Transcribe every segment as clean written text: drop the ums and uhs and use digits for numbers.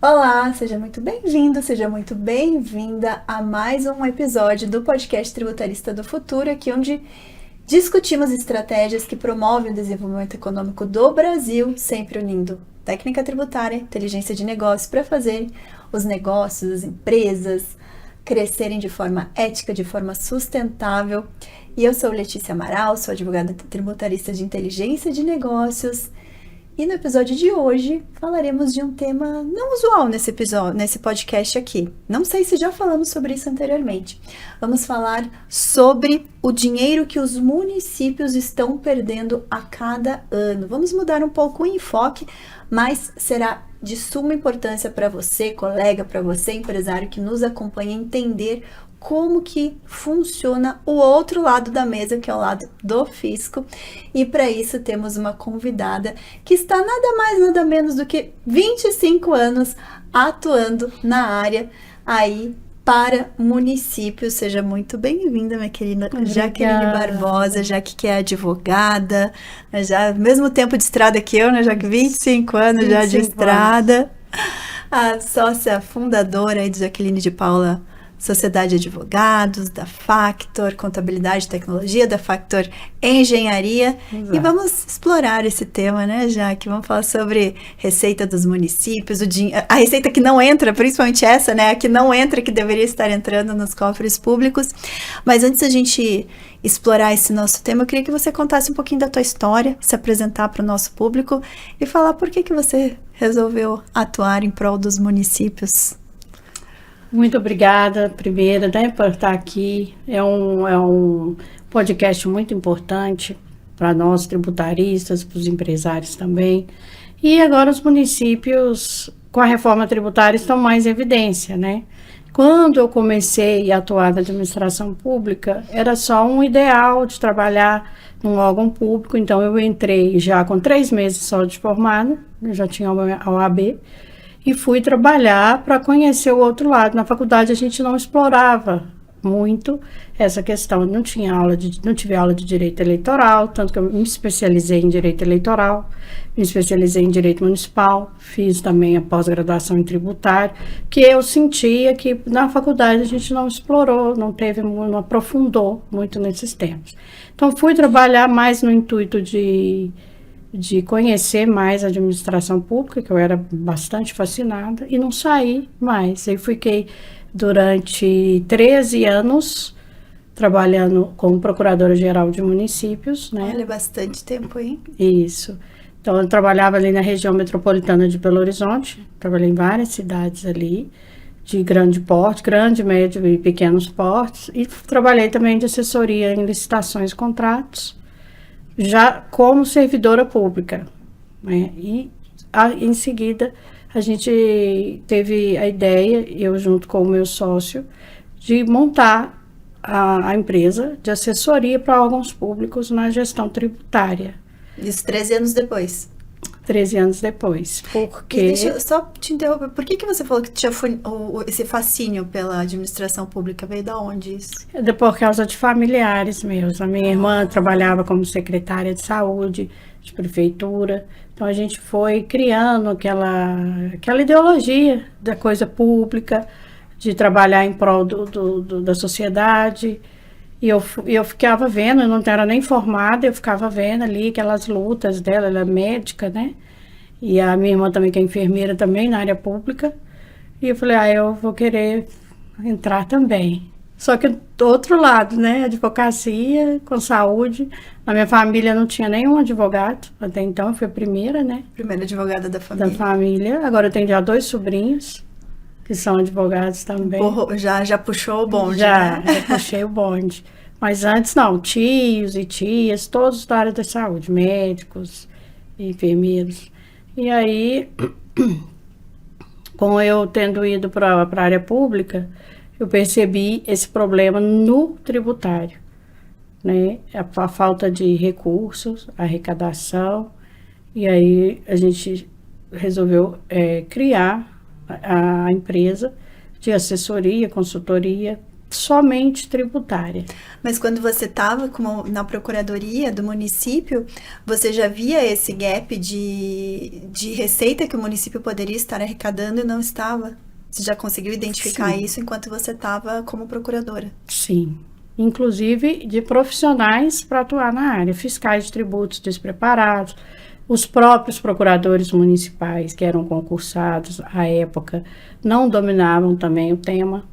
Olá, seja muito bem-vindo, seja muito bem-vinda a mais um episódio do podcast Tributarista do Futuro, aqui onde discutimos estratégias que promovem o desenvolvimento econômico do Brasil, sempre unindo técnica tributária, inteligência de negócio para fazer os negócios, as empresas crescerem de forma ética, de forma sustentável. E eu sou Letícia Amaral, sou advogada tributarista de inteligência de negócios. E no episódio de hoje falaremos de um tema não usual nesse podcast aqui. Não sei se já falamos sobre isso anteriormente. Vamos falar sobre o dinheiro que os municípios estão perdendo a cada ano. Vamos mudar um pouco o enfoque, mas será de suma importância para você, colega, para você, empresário que nos acompanha, entender como que funciona o outro lado da mesa, que é o lado do fisco. E para isso temos uma convidada que está nada mais, nada menos do que 25 anos atuando na área aí para municípios. Seja muito bem-vinda, minha querida Jaqueline Barbosa, Jaque que é advogada, já mesmo tempo de estrada que eu, né, Jaque? 25 anos já de estrada. A sócia fundadora aí de Jaqueline de Paula Sociedade de Advogados, da Factor Contabilidade e Tecnologia, da Factor Engenharia. Exato. E vamos explorar esse tema, né, Jaque? Vamos falar sobre receita dos municípios, a receita que não entra, principalmente essa, né, a que não entra, que deveria estar entrando nos cofres públicos. Mas antes da gente explorar esse nosso tema, eu queria que você contasse um pouquinho da tua história, se apresentar para o nosso público e falar por que você resolveu atuar em prol dos municípios. Muito obrigada, primeira, né, por estar aqui. É um podcast muito importante para nós tributaristas, para os empresários também. E agora os municípios, com a reforma tributária, estão mais em evidência, né? Quando eu comecei a atuar na administração pública, era só um ideal de trabalhar num órgão público. Então, eu entrei já com 3 meses só de formada, eu já tinha a OAB, e fui trabalhar para conhecer o outro lado. Na faculdade a gente não explorava muito essa questão, não tive aula de direito eleitoral, tanto que eu me especializei em direito eleitoral, me especializei em direito municipal, fiz também a pós-graduação em tributário, que eu sentia que na faculdade a gente não explorou, não aprofundou muito nesses temas. Então fui trabalhar mais no intuito de conhecer mais a administração pública, que eu era bastante fascinada, e não saí mais. Eu fiquei durante 13 anos trabalhando como procuradora-geral de municípios, né? Olha, bastante tempo, hein? Isso. Então, eu trabalhava ali na região metropolitana de Belo Horizonte, trabalhei em várias cidades ali, de grande porte, grande, médio e pequenos portes, e trabalhei também de assessoria em licitações e contratos, já como servidora pública, né? E em seguida a gente teve a ideia, eu junto com o meu sócio, de montar a empresa de assessoria para órgãos públicos na gestão tributária. Isso 13 anos depois? 13 anos depois, porque... E deixa eu só te interromper, por que você falou que tinha esse fascínio pela administração pública? Veio da onde isso? Por causa de familiares meus. A minha irmã trabalhava como secretária de saúde, de prefeitura, então a gente foi criando aquela ideologia da coisa pública, de trabalhar em prol da sociedade. E eu ficava vendo, eu não era nem formada, eu ficava vendo ali aquelas lutas dela, ela é médica, né? E a minha irmã também, que é enfermeira também, na área pública. E eu falei, eu vou querer entrar também. Só que do outro lado, né? Advocacia com saúde. Na minha família não tinha nenhum advogado, até então eu fui a primeira, né? Primeira advogada da família. Da família. Agora eu tenho já 2 sobrinhos, que são advogados também. Já puxou o bonde, já, né? Já puxei o bonde. Mas antes não, tios e tias, todos da área da saúde, médicos, enfermeiros. E aí, com eu tendo ido para a área pública, eu percebi esse problema no tributário, né? A falta de recursos, a arrecadação. E aí a gente resolveu criar a empresa de assessoria, consultoria, somente tributária. Mas quando você estava na procuradoria do município, você já via esse gap de receita que o município poderia estar arrecadando e não estava? Você já conseguiu identificar Sim. isso enquanto você estava como procuradora? Sim. Inclusive de profissionais para atuar na área, fiscais de tributos despreparados, os próprios procuradores municipais que eram concursados à época não dominavam também o tema,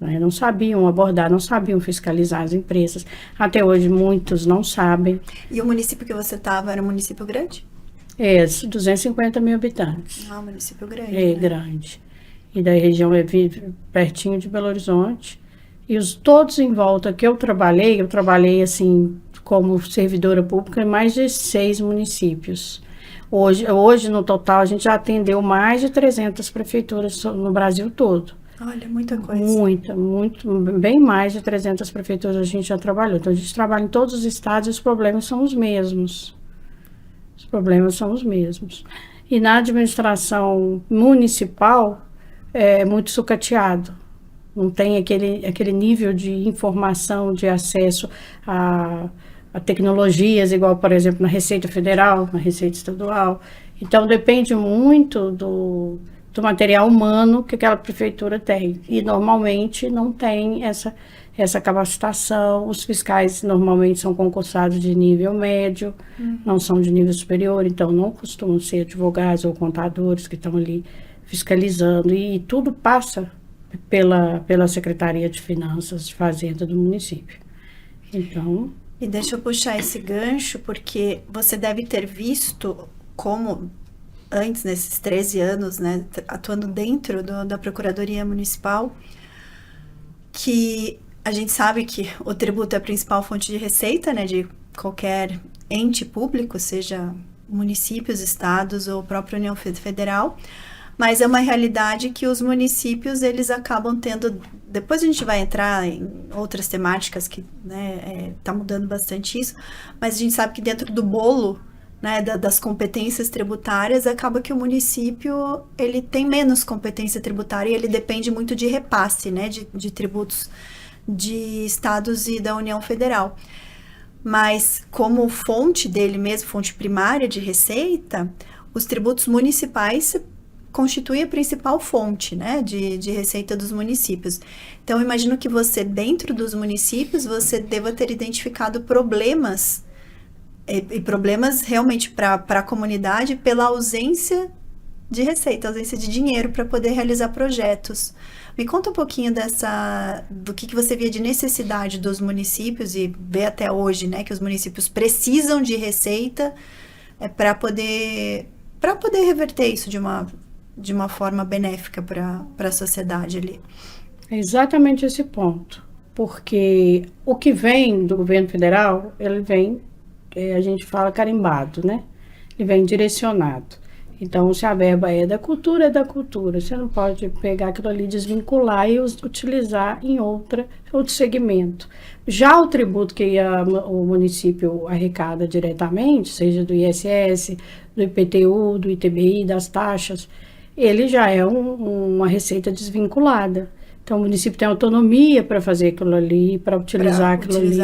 né? Não sabiam abordar, não sabiam fiscalizar as empresas. Até hoje muitos não sabem. E o município que você estava era um município grande? 250 mil habitantes. Ah, um município grande. É, né? grande. E da região é pertinho de Belo Horizonte. E todos em volta que eu trabalhei assim como servidora pública em mais de 6 municípios. Hoje, no total, a gente já atendeu mais de 300 prefeituras no Brasil todo. Olha, muita coisa. Bem mais de 300 prefeituras a gente já trabalhou. Então, a gente trabalha em todos os estados e os problemas são os mesmos. Os problemas são os mesmos. E na administração municipal, é muito sucateado. Não tem aquele nível de informação, de acesso a tecnologias, igual, por exemplo, na Receita Federal, na Receita Estadual. Então, depende muito do material humano que aquela prefeitura tem. E, normalmente, não tem essa capacitação. Os fiscais, normalmente, são concursados de nível médio, não são de nível superior. Então, não costumam ser advogados ou contadores que estão ali fiscalizando. E tudo passa pela Secretaria de Finanças de Fazenda do município. Então... E deixa eu puxar esse gancho, porque você deve ter visto como, antes, nesses 13 anos, né, atuando dentro da Procuradoria Municipal, que a gente sabe que o tributo é a principal fonte de receita, né, de qualquer ente público, seja municípios, estados ou própria União Federal, mas é uma realidade que os municípios, eles acabam tendo... Depois a gente vai entrar em outras temáticas que, né, tá mudando bastante isso, mas a gente sabe que dentro do bolo, né, das competências tributárias, acaba que o município, ele tem menos competência tributária e ele depende muito de repasse, né, de tributos de estados e da União Federal. Mas como fonte dele mesmo, fonte primária de receita, os tributos municipais constitui a principal fonte, né, de receita dos municípios. Então, eu imagino que você, dentro dos municípios, você deva ter identificado problemas, e problemas realmente para a comunidade, pela ausência de receita, ausência de dinheiro para poder realizar projetos. Me conta um pouquinho do que você via de necessidade dos municípios, e vê até hoje, né, que os municípios precisam de receita para poder reverter isso de uma forma benéfica para a sociedade ali. É exatamente esse ponto, porque o que vem do governo federal, ele vem, a gente fala carimbado, né? Ele vem direcionado. Então, se a verba é da cultura, você não pode pegar aquilo ali, desvincular e utilizar em outro segmento. Já o tributo que o município arrecada diretamente, seja do ISS, do IPTU, do ITBI, das taxas, ele já é uma receita desvinculada. Então, o município tem autonomia para fazer aquilo ali, para utilizar aquilo ali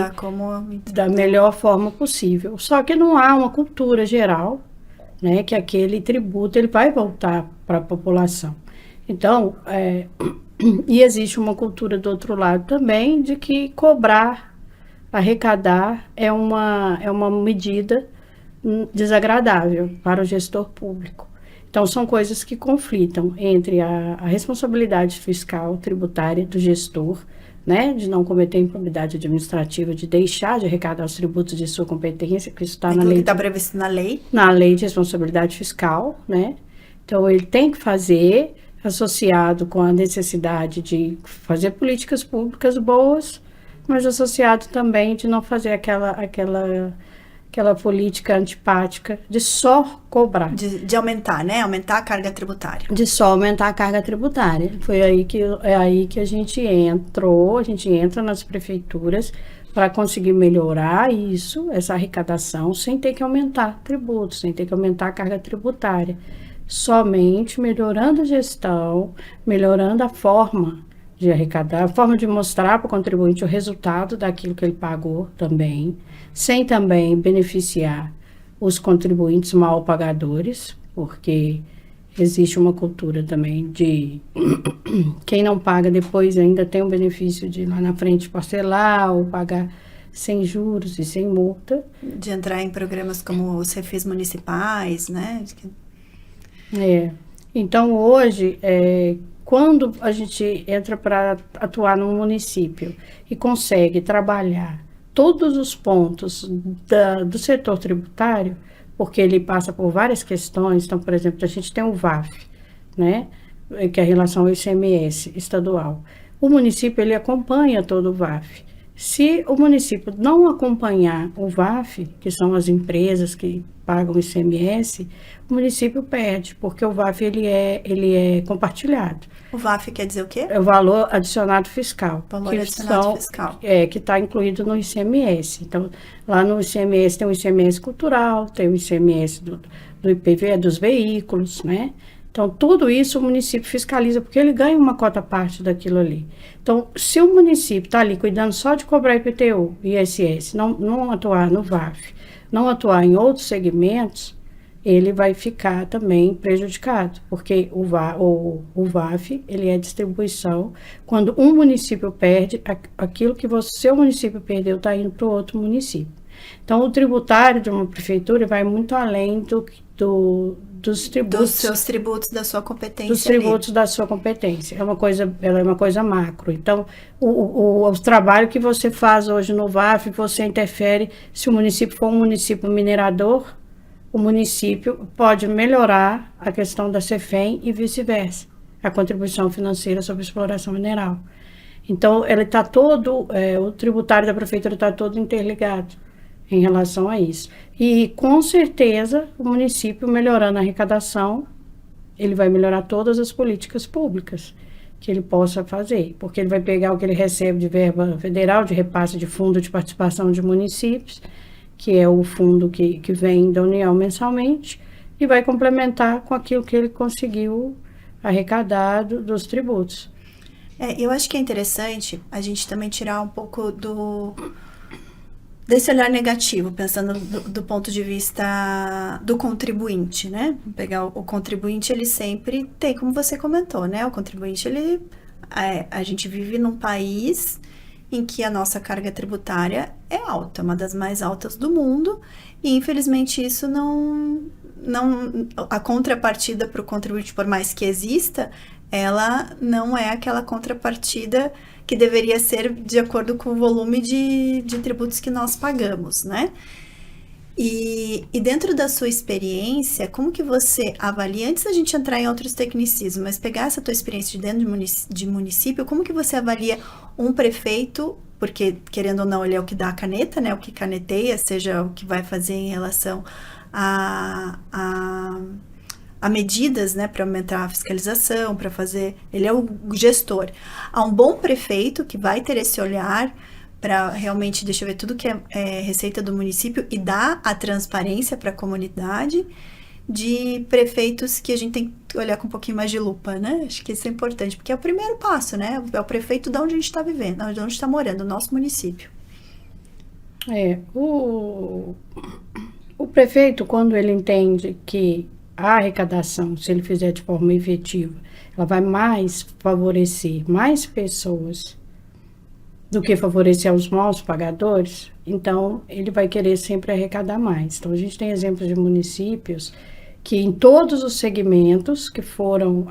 da melhor forma possível. Só que não há uma cultura geral, né, que aquele tributo ele vai voltar para a população. Então, e existe uma cultura do outro lado também de que cobrar, arrecadar é uma medida desagradável para o gestor público. Então, são coisas que conflitam entre a responsabilidade fiscal tributária do gestor, né, de não cometer improbidade administrativa, de deixar de arrecadar os tributos de sua competência, que isso está na lei. Está previsto na lei. Na lei de responsabilidade fiscal, né? Então, ele tem que fazer, associado com a necessidade de fazer políticas públicas boas, mas associado também de não fazer aquela política antipática de só cobrar. De aumentar, né? Aumentar a carga tributária. De só aumentar a carga tributária. Foi aí que a gente entra nas prefeituras para conseguir melhorar essa arrecadação, sem ter que aumentar tributos, sem ter que aumentar a carga tributária. Somente melhorando a gestão, melhorando a forma de arrecadar, a forma de mostrar para o contribuinte o resultado daquilo que ele pagou também, sem também beneficiar os contribuintes mal pagadores, porque existe uma cultura também de quem não paga depois ainda tem o benefício de lá na frente parcelar ou pagar sem juros e sem multa. De entrar em programas como os refis municipais, né? Então, hoje, quando a gente entra para atuar num município e consegue trabalhar todos os pontos do setor tributário, porque ele passa por várias questões. Então, por exemplo, a gente tem o VAF, né, que é a relação ao ICMS estadual. O município, ele acompanha todo o VAF. Se o município não acompanhar o VAF, que são as empresas que pagam o ICMS, o município perde, porque o VAF ele é compartilhado. O VAF quer dizer o quê? É o valor adicionado fiscal. Valor adicionado fiscal. Que está incluído no ICMS. Então, lá no ICMS tem o ICMS cultural, tem o ICMS do IPVA dos veículos, né? Então, tudo isso o município fiscaliza, porque ele ganha uma cota parte daquilo ali. Então, se o município está ali cuidando só de cobrar IPTU, ISS, não atuar no VAF, não atuar em outros segmentos, ele vai ficar também prejudicado, porque o VAF, ele é distribuição. Quando um município perde, aquilo que seu município perdeu está indo para o outro município. Então, o tributário de uma prefeitura vai muito além dos tributos. Dos seus tributos da sua competência. Dos tributos da sua competência. Ela é uma coisa macro. Então, o trabalho que você faz hoje no VAF, você interfere, se o município for um município minerador, o município pode melhorar a questão da CEFEM e vice-versa, a contribuição financeira sobre exploração mineral. Então, ele está todo, o tributário da prefeitura está todo interligado em relação a isso. E, com certeza, o município melhorando a arrecadação, ele vai melhorar todas as políticas públicas que ele possa fazer, porque ele vai pegar o que ele recebe de verba federal, de repasse de fundo de participação de municípios, que é o fundo que vem da União mensalmente, e vai complementar com aquilo que ele conseguiu arrecadar dos tributos. Eu acho que é interessante a gente também tirar um pouco desse olhar negativo, pensando do ponto de vista do contribuinte, né? Pegar o contribuinte, ele sempre tem, como você comentou, né? O contribuinte, a gente vive num país em que a nossa carga tributária é alta, uma das mais altas do mundo, e infelizmente isso a contrapartida para o contribuinte, por mais que exista, ela não é aquela contrapartida que deveria ser de acordo com o volume de tributos que nós pagamos, né? E dentro da sua experiência, como que você avalia, antes da gente entrar em outros tecnicismos, mas pegar essa tua experiência de dentro de município, como que você avalia um prefeito, porque querendo ou não, ele é o que dá a caneta, né? O que caneteia, seja o que vai fazer em relação a medidas, né, para aumentar a fiscalização, para fazer, ele é o gestor. Há um bom prefeito que vai ter esse olhar para realmente, deixa eu ver, tudo que é receita do município e dar a transparência para a comunidade, de prefeitos que a gente tem que olhar com um pouquinho mais de lupa, né? Acho que isso é importante, porque é o primeiro passo, né? É o prefeito de onde a gente está vivendo, de onde está morando, o nosso município. O prefeito, quando ele entende que a arrecadação, se ele fizer de forma efetiva, ela vai mais favorecer mais pessoas do que favorecer os maus pagadores, então ele vai querer sempre arrecadar mais. Então, a gente tem exemplos de municípios que em todos os segmentos que foram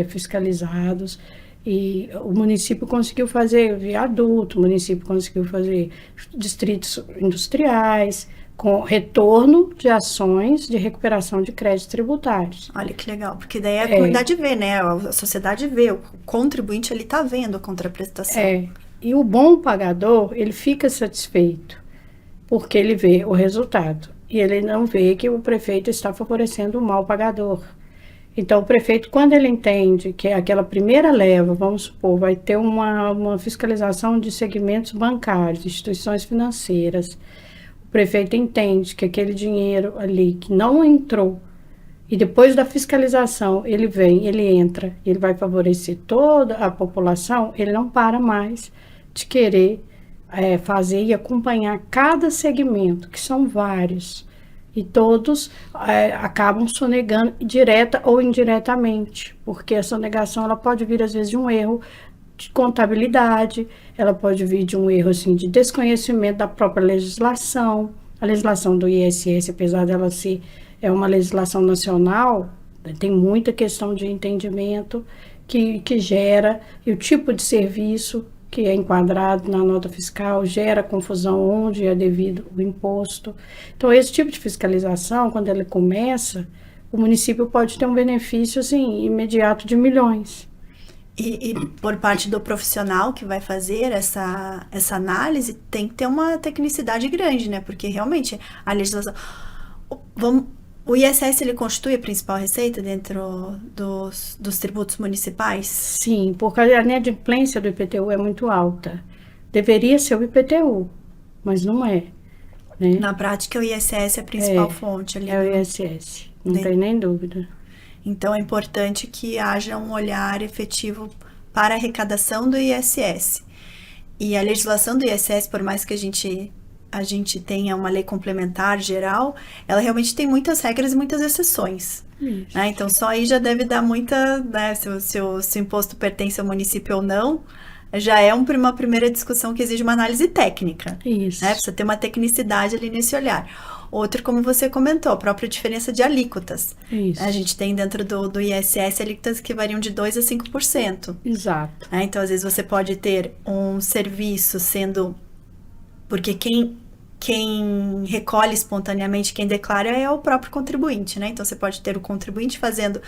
fiscalizados, e o município conseguiu fazer viaduto, o município conseguiu fazer distritos industriais, com retorno de ações de recuperação de créditos tributários. Olha que legal, porque daí a comunidade vê, né? A sociedade vê, o contribuinte, ele está vendo a contraprestação. E o bom pagador, ele fica satisfeito, porque ele vê o resultado. E ele não vê que o prefeito está favorecendo o mau pagador. Então, o prefeito, quando ele entende que aquela primeira leva, vamos supor, vai ter uma fiscalização de segmentos bancários, instituições financeiras, o prefeito entende que aquele dinheiro ali que não entrou E depois da fiscalização, ele vem, ele entra, ele vai favorecer toda a população, ele não para mais de querer fazer e acompanhar cada segmento, que são vários. E todos acabam sonegando direta ou indiretamente, porque a sonegação ela pode vir, às vezes, de um erro de contabilidade, ela pode vir de um erro assim, de desconhecimento da própria legislação. A legislação do ISS, apesar dela ser uma legislação nacional, tem muita questão de entendimento que gera, e o tipo de serviço que é enquadrado na nota fiscal gera confusão onde é devido o imposto. Então, esse tipo de fiscalização, quando ele começa, o município pode ter um benefício assim, imediato de milhões. E por parte do profissional que vai fazer essa análise, tem que ter uma tecnicidade grande, né? Porque realmente a legislação... O ISS, ele constitui a principal receita dentro dos tributos municipais? Sim, porque a inadimplência do IPTU é muito alta. Deveria ser o IPTU, mas não é. Né? Na prática, o ISS é a principal fonte ali. É o ISS, não tem nem dúvida. Então, é importante que haja um olhar efetivo para a arrecadação do ISS. E a legislação do ISS, por mais que a gente tenha uma lei complementar geral, ela realmente tem muitas regras e muitas exceções. Né? Então, só aí já deve dar muita... Né? Se o imposto pertence ao município ou não, já é uma primeira discussão que exige uma análise técnica. Isso. Né? Precisa ter uma tecnicidade ali nesse olhar. Outro, como você comentou, a própria diferença de alíquotas. Isso. A gente tem dentro do ISS alíquotas que variam de 2% a 5%. Exato. Então, às vezes, você pode ter um serviço sendo... Porque quem recolhe espontaneamente, quem declara é o próprio contribuinte, né? Então, você pode ter o contribuinte fazendo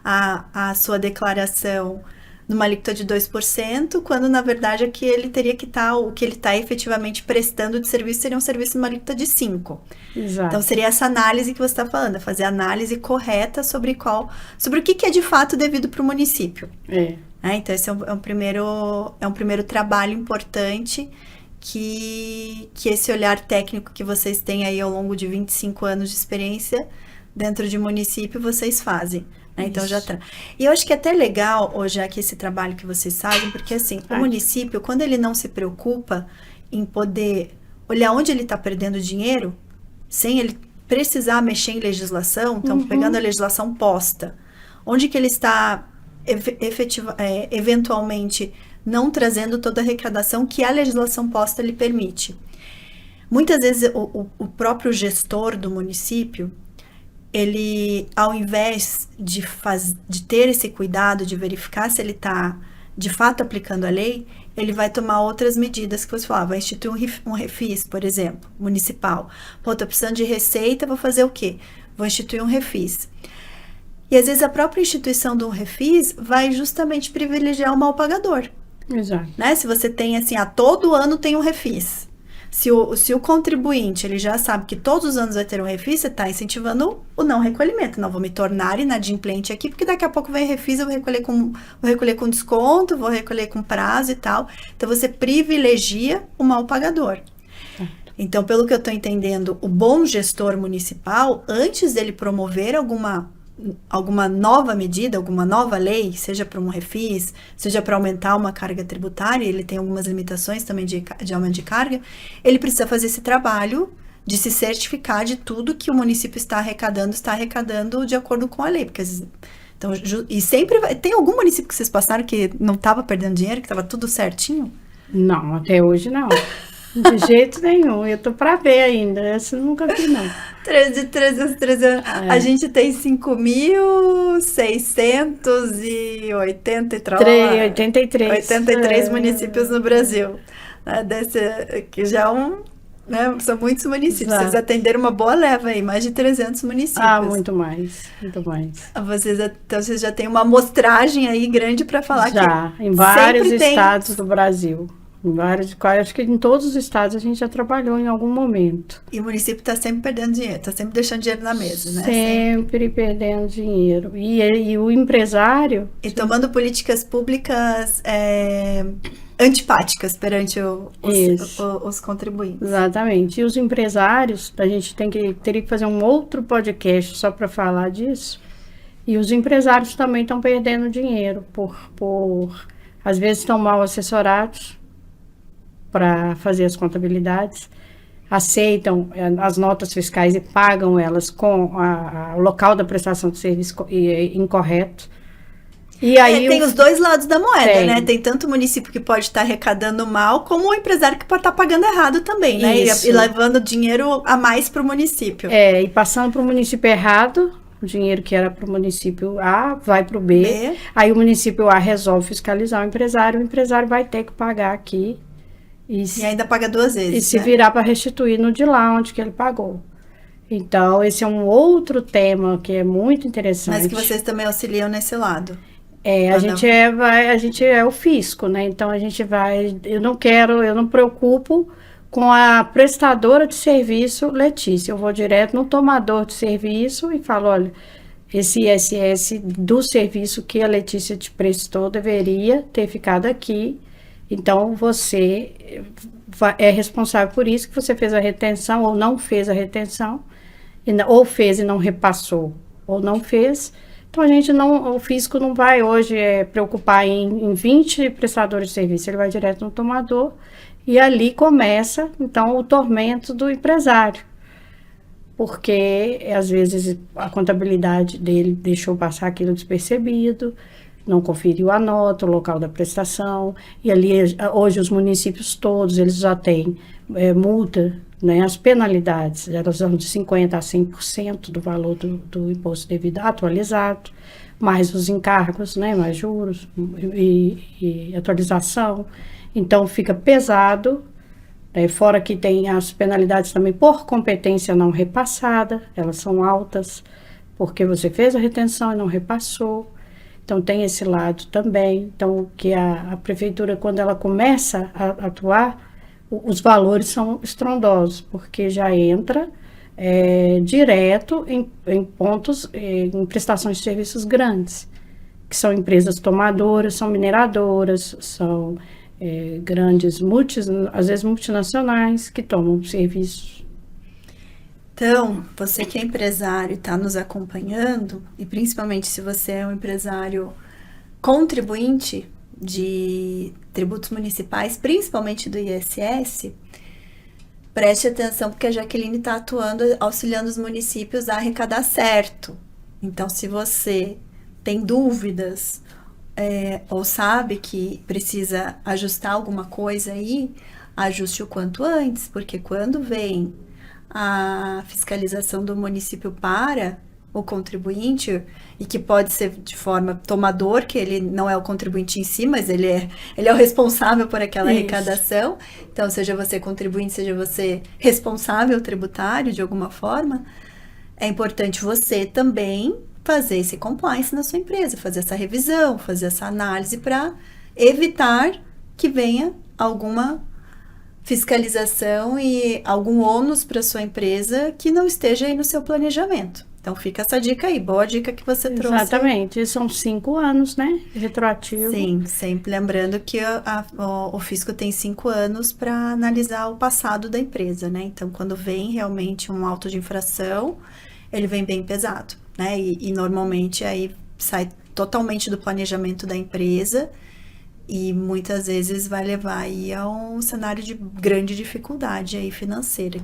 a sua declaração numa alíquota de 2%, quando, na verdade, o que ele está efetivamente prestando de serviço seria um serviço numa alíquota de 5%. Exato. Então, seria essa análise que você está falando, fazer a análise correta sobre o que é de fato devido para o município. Então, esse é um primeiro trabalho importante que esse olhar técnico que vocês têm aí ao longo de 25 anos de experiência dentro de município, vocês fazem. Né? Então, E eu acho que é até legal, já que esse trabalho que vocês fazem, porque assim, o município, quando ele não se preocupa em poder olhar onde ele está perdendo dinheiro, sem ele precisar mexer em legislação, então, pegando a legislação posta, onde que ele está eventualmente não trazendo toda a arrecadação que a legislação posta lhe permite. Muitas vezes o próprio gestor do município, ele, ao invés de ter esse cuidado de verificar se ele está de fato aplicando a lei, ele vai tomar outras medidas que você falava, vai instituir um refis, por exemplo, municipal. Pô, tô precisando de receita, vou fazer o quê? Vou instituir um refis. E às vezes a própria instituição do refis vai justamente privilegiar o mal pagador. Exato. Né? Se você tem assim, todo ano tem um refis. Se o contribuinte, ele já sabe que todos os anos vai ter um refis, você está incentivando o não recolhimento. Não, vou me tornar inadimplente aqui, porque daqui a pouco vem refis, eu vou recolher com desconto, vou recolher com prazo e tal. Então, você privilegia o mal pagador. Então, pelo que eu estou entendendo, o bom gestor municipal, antes dele promover alguma nova medida, alguma nova lei, seja para um refis, seja para aumentar uma carga tributária, ele tem algumas limitações também de aumento de carga, ele precisa fazer esse trabalho de se certificar de tudo que o município está arrecadando de acordo com a lei, porque então, e sempre tem algum município que vocês passaram que não estava perdendo dinheiro, que estava tudo certinho? Não, até hoje não. De jeito nenhum, eu tô para ver ainda, essa eu nunca vi não. 300. A gente tem 5.683 municípios no Brasil. Que já né, são muitos municípios. Exato. Vocês atenderam uma boa leva aí, mais de 300 municípios. Muito mais. Vocês já têm uma amostragem aí grande para falar já, em vários estados do Brasil. Acho que em todos os estados a gente já trabalhou em algum momento. E o município está sempre perdendo dinheiro, está sempre deixando dinheiro na mesa, né? Sempre perdendo dinheiro. E o empresário... E tomando políticas públicas antipáticas perante os contribuintes. Exatamente. E os empresários, a gente teria que fazer um outro podcast só para falar disso, E os empresários também estão perdendo dinheiro às vezes estão mal assessorados para fazer as contabilidades, aceitam as notas fiscais e pagam elas com o local da prestação de serviço incorreto. E aí tem os dois lados da moeda, né? Tem tanto o município que pode estar arrecadando mal, como o empresário que pode estar pagando errado também, né? E levando dinheiro a mais para o município. E passando para o município errado, o dinheiro que era para o município A vai para o B. Aí o município A resolve fiscalizar o empresário vai ter que pagar aqui. E ainda paga 2 vezes, E se virar para restituir no de lá onde que ele pagou. Então, esse é um outro tema que é muito interessante. Mas que vocês também auxiliam nesse lado. A gente é o fisco, né? Então, a gente vai... Eu não preocupo com a prestadora de serviço, Letícia. Eu vou direto no tomador de serviço e falo, olha, esse ISS do serviço que a Letícia te prestou deveria ter ficado aqui. Então, você é responsável por isso, que você fez a retenção ou não fez a retenção, ou fez e não repassou, ou não fez. Então, o fisco não vai hoje preocupar em 20 prestadores de serviço, ele vai direto no tomador e ali começa, então, o tormento do empresário. Porque, às vezes, a contabilidade dele deixou passar aquilo despercebido, não conferiu a nota, o local da prestação, e ali, hoje, os municípios todos, eles já têm multa, né, as penalidades, elas vão de 50% a 100% do valor do imposto devido atualizado, mais os encargos, né, mais juros e atualização. Então, fica pesado, fora que tem as penalidades também por competência não repassada, elas são altas, porque você fez a retenção e não repassou. Então, tem esse lado também. Então, que a prefeitura, quando ela começa a atuar, os valores são estrondosos, porque já entra direto em pontos, em prestações de serviços grandes, que são empresas tomadoras, são mineradoras, são grandes às vezes multinacionais, que tomam serviços. Então, você que é empresário e está nos acompanhando, e principalmente se você é um empresário contribuinte de tributos municipais, principalmente do ISS, preste atenção, porque a Jaqueline está atuando, auxiliando os municípios a arrecadar certo. Então, se você tem dúvidas ou sabe que precisa ajustar alguma coisa aí, ajuste o quanto antes, porque quando vem a fiscalização do município para o contribuinte, e que pode ser de forma tomador, que ele não é o contribuinte em si, mas ele é o responsável por aquela arrecadação. Então, seja você contribuinte, seja você responsável tributário de alguma forma, é importante você também fazer esse compliance na sua empresa, fazer essa revisão, fazer essa análise para evitar que venha alguma fiscalização e algum ônus para sua empresa que não esteja aí no seu planejamento. Então, fica essa dica aí, boa dica que você trouxe. Exatamente, são 5 anos, né, retroativo. Sim, sempre lembrando que o fisco tem 5 anos para analisar o passado da empresa, né? Então, quando vem realmente um auto de infração, ele vem bem pesado, né? E normalmente aí sai totalmente do planejamento da empresa, e muitas vezes vai levar aí a um cenário de grande dificuldade aí financeira,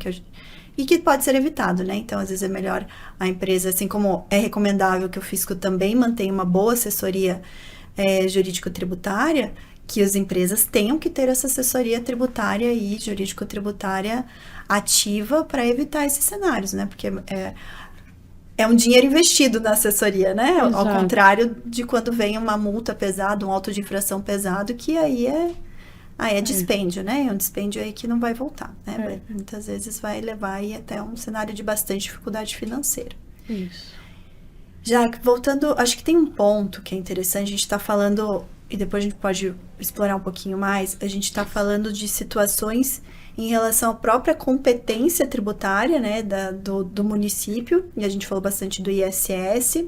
e que pode ser evitado, né? Então, às vezes é melhor a empresa, assim como é recomendável que o fisco também mantenha uma boa assessoria jurídico-tributária, que as empresas tenham que ter essa assessoria tributária e jurídico-tributária ativa para evitar esses cenários, né? Porque é um dinheiro investido na assessoria, né? Exato. Ao contrário de quando vem uma multa pesada, um auto de infração pesado, que aí é dispêndio, né? É um dispêndio aí que não vai voltar, né? Muitas vezes vai levar aí até um cenário de bastante dificuldade financeira. Isso. Já voltando, acho que tem um ponto que é interessante, a gente está falando, e depois a gente pode explorar um pouquinho mais, a gente está falando de situações em relação à própria competência tributária, né, do município, e a gente falou bastante do ISS,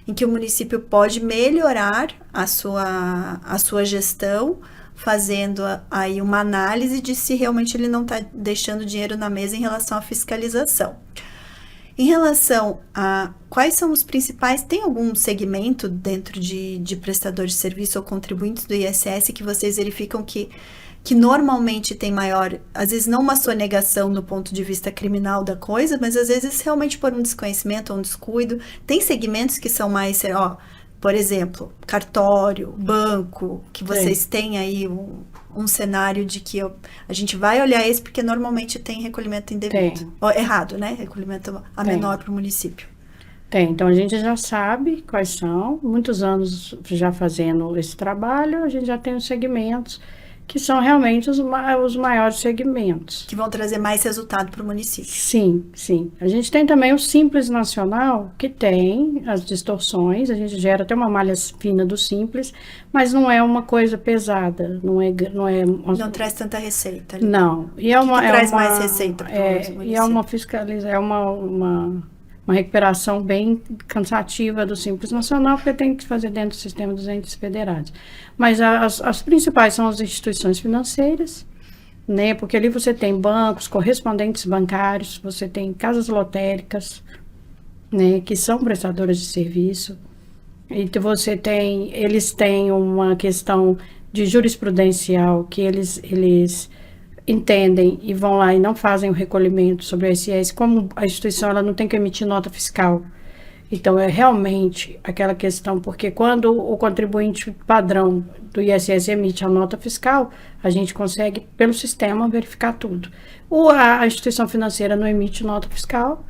em que o município pode melhorar a sua gestão, fazendo aí uma análise de se realmente ele não está deixando dinheiro na mesa em relação à fiscalização. Em relação a quais são os principais, tem algum segmento dentro de prestadores de serviço ou contribuintes do ISS que vocês verificam que normalmente tem maior, às vezes não uma sonegação do ponto de vista criminal da coisa, mas às vezes realmente por um desconhecimento ou um descuido? Tem segmentos que são mais, por exemplo, cartório, banco, que vocês têm aí um cenário de que a gente vai olhar esse porque normalmente tem recolhimento indevido. Errado, né? Recolhimento a menor para o município. Então a gente já sabe quais são, muitos anos já fazendo esse trabalho, a gente já tem os segmentos que são realmente os maiores segmentos. Que vão trazer mais resultado para o município. Sim, sim. A gente tem também o Simples Nacional, que tem as distorções, a gente gera até uma malha fina do Simples, mas não é uma coisa pesada, não traz tanta receita. Ali. Não. E traz mais receita para o município. E é uma recuperação bem cansativa do Simples Nacional, porque tem que fazer dentro do sistema dos entes federados. Mas as principais são as instituições financeiras, né? Porque ali você tem bancos, correspondentes bancários, você tem casas lotéricas, né? Que são prestadoras de serviço. E eles têm uma questão de jurisprudencial que eles entendem e vão lá e não fazem o recolhimento sobre o ISS, como a instituição ela não tem que emitir nota fiscal. Então, é realmente aquela questão, porque quando o contribuinte padrão do ISS emite a nota fiscal, a gente consegue, pelo sistema, verificar tudo. A instituição financeira não emite nota fiscal,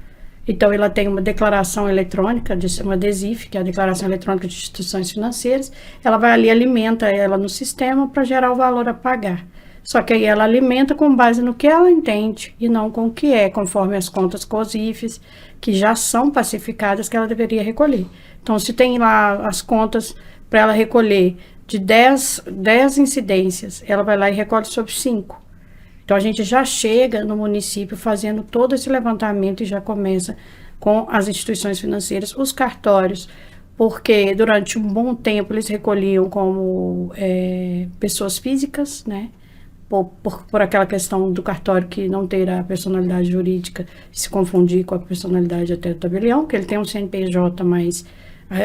então ela tem uma declaração eletrônica, uma DESIF, que é a Declaração Eletrônica de Instituições Financeiras, ela vai ali, alimenta ela no sistema para gerar o valor a pagar. Só que aí ela alimenta com base no que ela entende e não com o que é, conforme as contas COSIFs, que já são pacificadas, que ela deveria recolher. Então, se tem lá as contas para ela recolher de 10 incidências, ela vai lá e recolhe sobre 5. Então, a gente já chega no município fazendo todo esse levantamento e já começa com as instituições financeiras, os cartórios, porque durante um bom tempo eles recolhiam como pessoas físicas, né? Por aquela questão do cartório que não ter a personalidade jurídica e se confundir com a personalidade até do tabelião, que ele tem um CNPJ, mas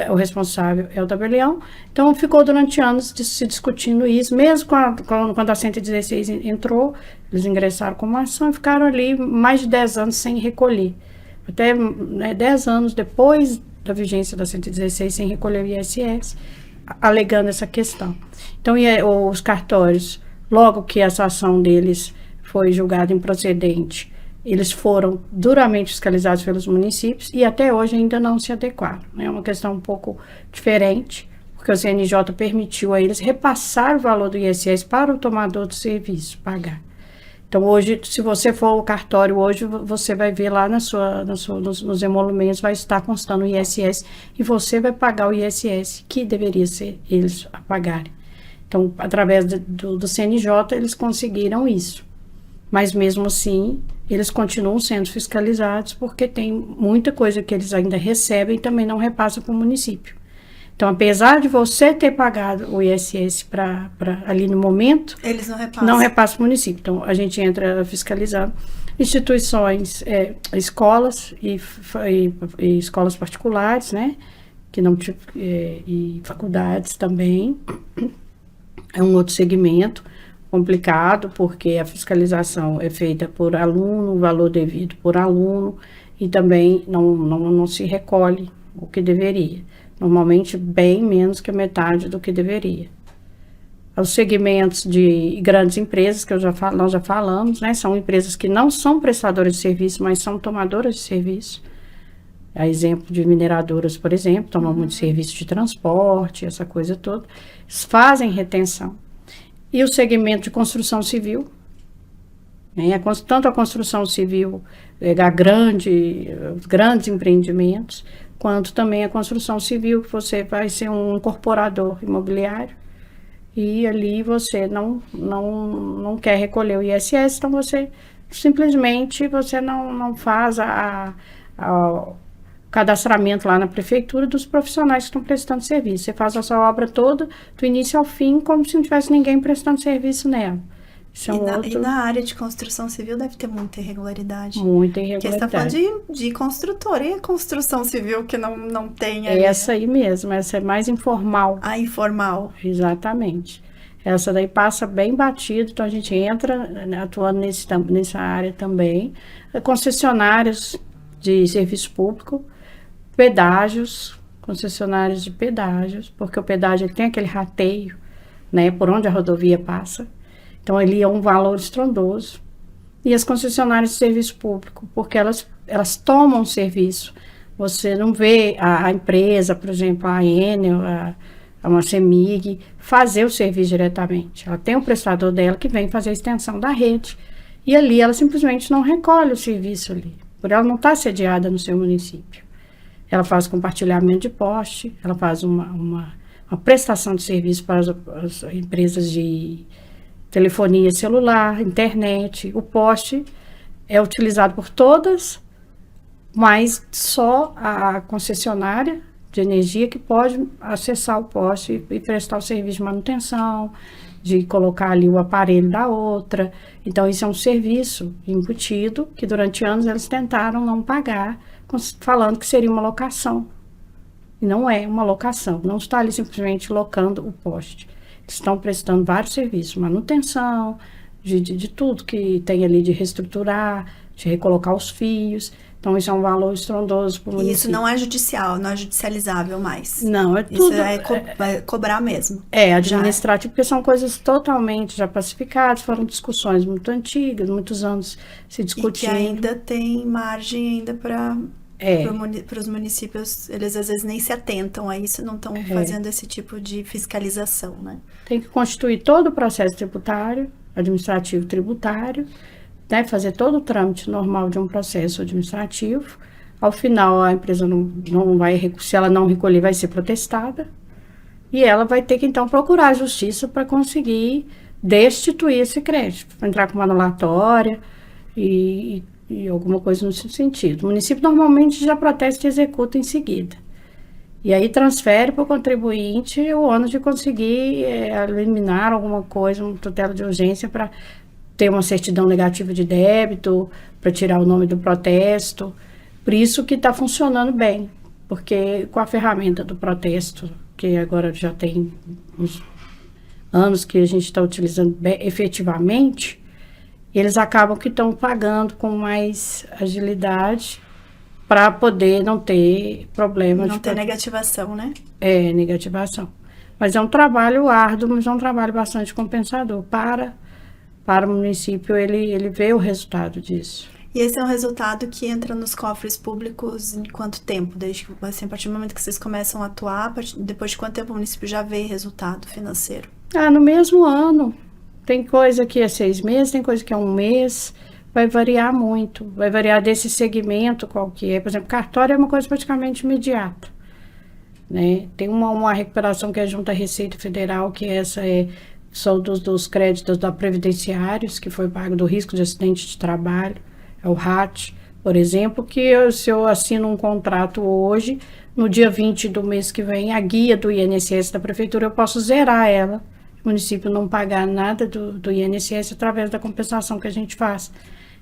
o responsável é o tabelião. Então, ficou durante anos se discutindo isso, mesmo quando a 116 entrou, eles ingressaram com uma ação e ficaram ali mais de 10 anos sem recolher. Até 10 anos depois da vigência da 116 sem recolher o ISS, alegando essa questão. Então, os cartórios, logo que essa ação deles foi julgada improcedente, eles foram duramente fiscalizados pelos municípios e até hoje ainda não se adequaram. É uma questão um pouco diferente, porque o CNJ permitiu a eles repassar o valor do ISS para o tomador do serviço pagar. Então, hoje, se você for ao cartório hoje, você vai ver lá nos emolumentos, vai estar constando o ISS e você vai pagar o ISS, que deveria ser eles a pagarem. Então, através do CNJ, eles conseguiram isso. Mas, mesmo assim, eles continuam sendo fiscalizados porque tem muita coisa que eles ainda recebem e também não repassam para o município. Então, apesar de você ter pagado o ISS ali no momento, eles não repassam para o município. Então, a gente entra fiscalizando instituições, escolas e escolas particulares, né? Que não, e faculdades também. É um outro segmento complicado, porque a fiscalização é feita por aluno, o valor devido por aluno, e também não se recolhe o que deveria. Normalmente, bem menos que a metade do que deveria. Os segmentos de grandes empresas, que nós já falamos, né, são empresas que não são prestadoras de serviço, mas são tomadoras de serviço. A exemplo de mineradoras, por exemplo, tomam muito serviço de transporte, essa coisa toda. Eles fazem retenção. E o segmento de construção civil, né, tanto a construção civil, os grandes empreendimentos, quanto também a construção civil, que você vai ser um incorporador imobiliário, e ali você não quer recolher o ISS, então você simplesmente não faz o cadastramento lá na prefeitura dos profissionais que estão prestando serviço. Você faz a sua obra toda, do início ao fim, como se não tivesse ninguém prestando serviço nela. Isso é um outro... E na área de construção civil deve ter muita irregularidade. Muita Porque você irregularidade. está falando de construtora, e a construção civil que não tem É essa aí mesmo, essa é mais informal. A informal. Exatamente. Essa daí passa bem batido, então a gente entra, né, atuando nessa área também. Concessionárias de serviço público, pedágios, concessionárias de pedágios, porque o pedágio ele tem aquele rateio, né, por onde a rodovia passa. Então, ali é um valor estrondoso. E as concessionárias de serviço público, porque elas tomam serviço. Você não vê a empresa, por exemplo, a Enel, uma CEMIG, fazer o serviço diretamente. Ela tem um prestador dela que vem fazer a extensão da rede. E ali ela simplesmente não recolhe o serviço ali, por ela não estar sediada no seu município. Ela faz compartilhamento de poste, ela faz uma prestação de serviço para as empresas de telefonia celular, internet. O poste é utilizado por todas, mas só a concessionária de energia que pode acessar o poste e prestar o serviço de manutenção, de colocar ali o aparelho da outra. Então, isso é um serviço embutido que durante anos eles tentaram não pagar, falando que seria uma locação. E não é uma locação, não está ali simplesmente locando o poste. Estão prestando vários serviços, manutenção, de tudo que tem ali de reestruturar, de recolocar os fios. Então, isso é um valor estrondoso para o município. E isso não é judicial, não é judicializável mais. Não, é tudo... Isso vai cobrar mesmo. É, administrativo, porque são coisas totalmente já pacificadas, foram discussões muito antigas, muitos anos se discutindo. E que ainda tem margem ainda para os municípios, eles às vezes nem se atentam a isso, não estão fazendo esse tipo de fiscalização, né? Tem que constituir todo o processo tributário, administrativo tributário, né, fazer todo o trâmite normal de um processo administrativo. Ao final, a empresa não vai, se ela não recolher, vai ser protestada, e ela vai ter que, então, procurar a justiça para conseguir destituir esse crédito, entrar com uma anulatória e alguma coisa nesse sentido. O município normalmente já protesta e executa em seguida. E aí transfere para o contribuinte o ônus de conseguir eliminar alguma coisa, uma tutela de urgência para ter uma certidão negativa de débito, para tirar o nome do protesto. Por isso que está funcionando bem, porque com a ferramenta do protesto, que agora já tem uns anos que a gente está utilizando efetivamente, eles acabam que estão pagando com mais agilidade para poder não ter problema. Não ter negativação, né? É, negativação. Mas é um trabalho árduo, mas é um trabalho bastante compensador para o município, ele vê o resultado disso. E esse é um resultado que entra nos cofres públicos em quanto tempo? Desde que, assim, a partir do momento que vocês começam a atuar, depois de quanto tempo o município já vê resultado financeiro? No mesmo ano. Tem coisa que é 6 meses, tem coisa que é 1 mês, vai variar muito. Vai variar desse segmento qual que é. Por exemplo, cartório é uma coisa praticamente imediata, né? Tem uma recuperação que é junto à Receita Federal, que essa são dos créditos da Previdenciários, que foi pago do risco de acidente de trabalho, é o RAT, por exemplo, que se eu assino um contrato hoje, no dia 20 do mês que vem, a guia do INSS da Prefeitura, eu posso zerar ela, o município não pagar nada do INSS através da compensação que a gente faz,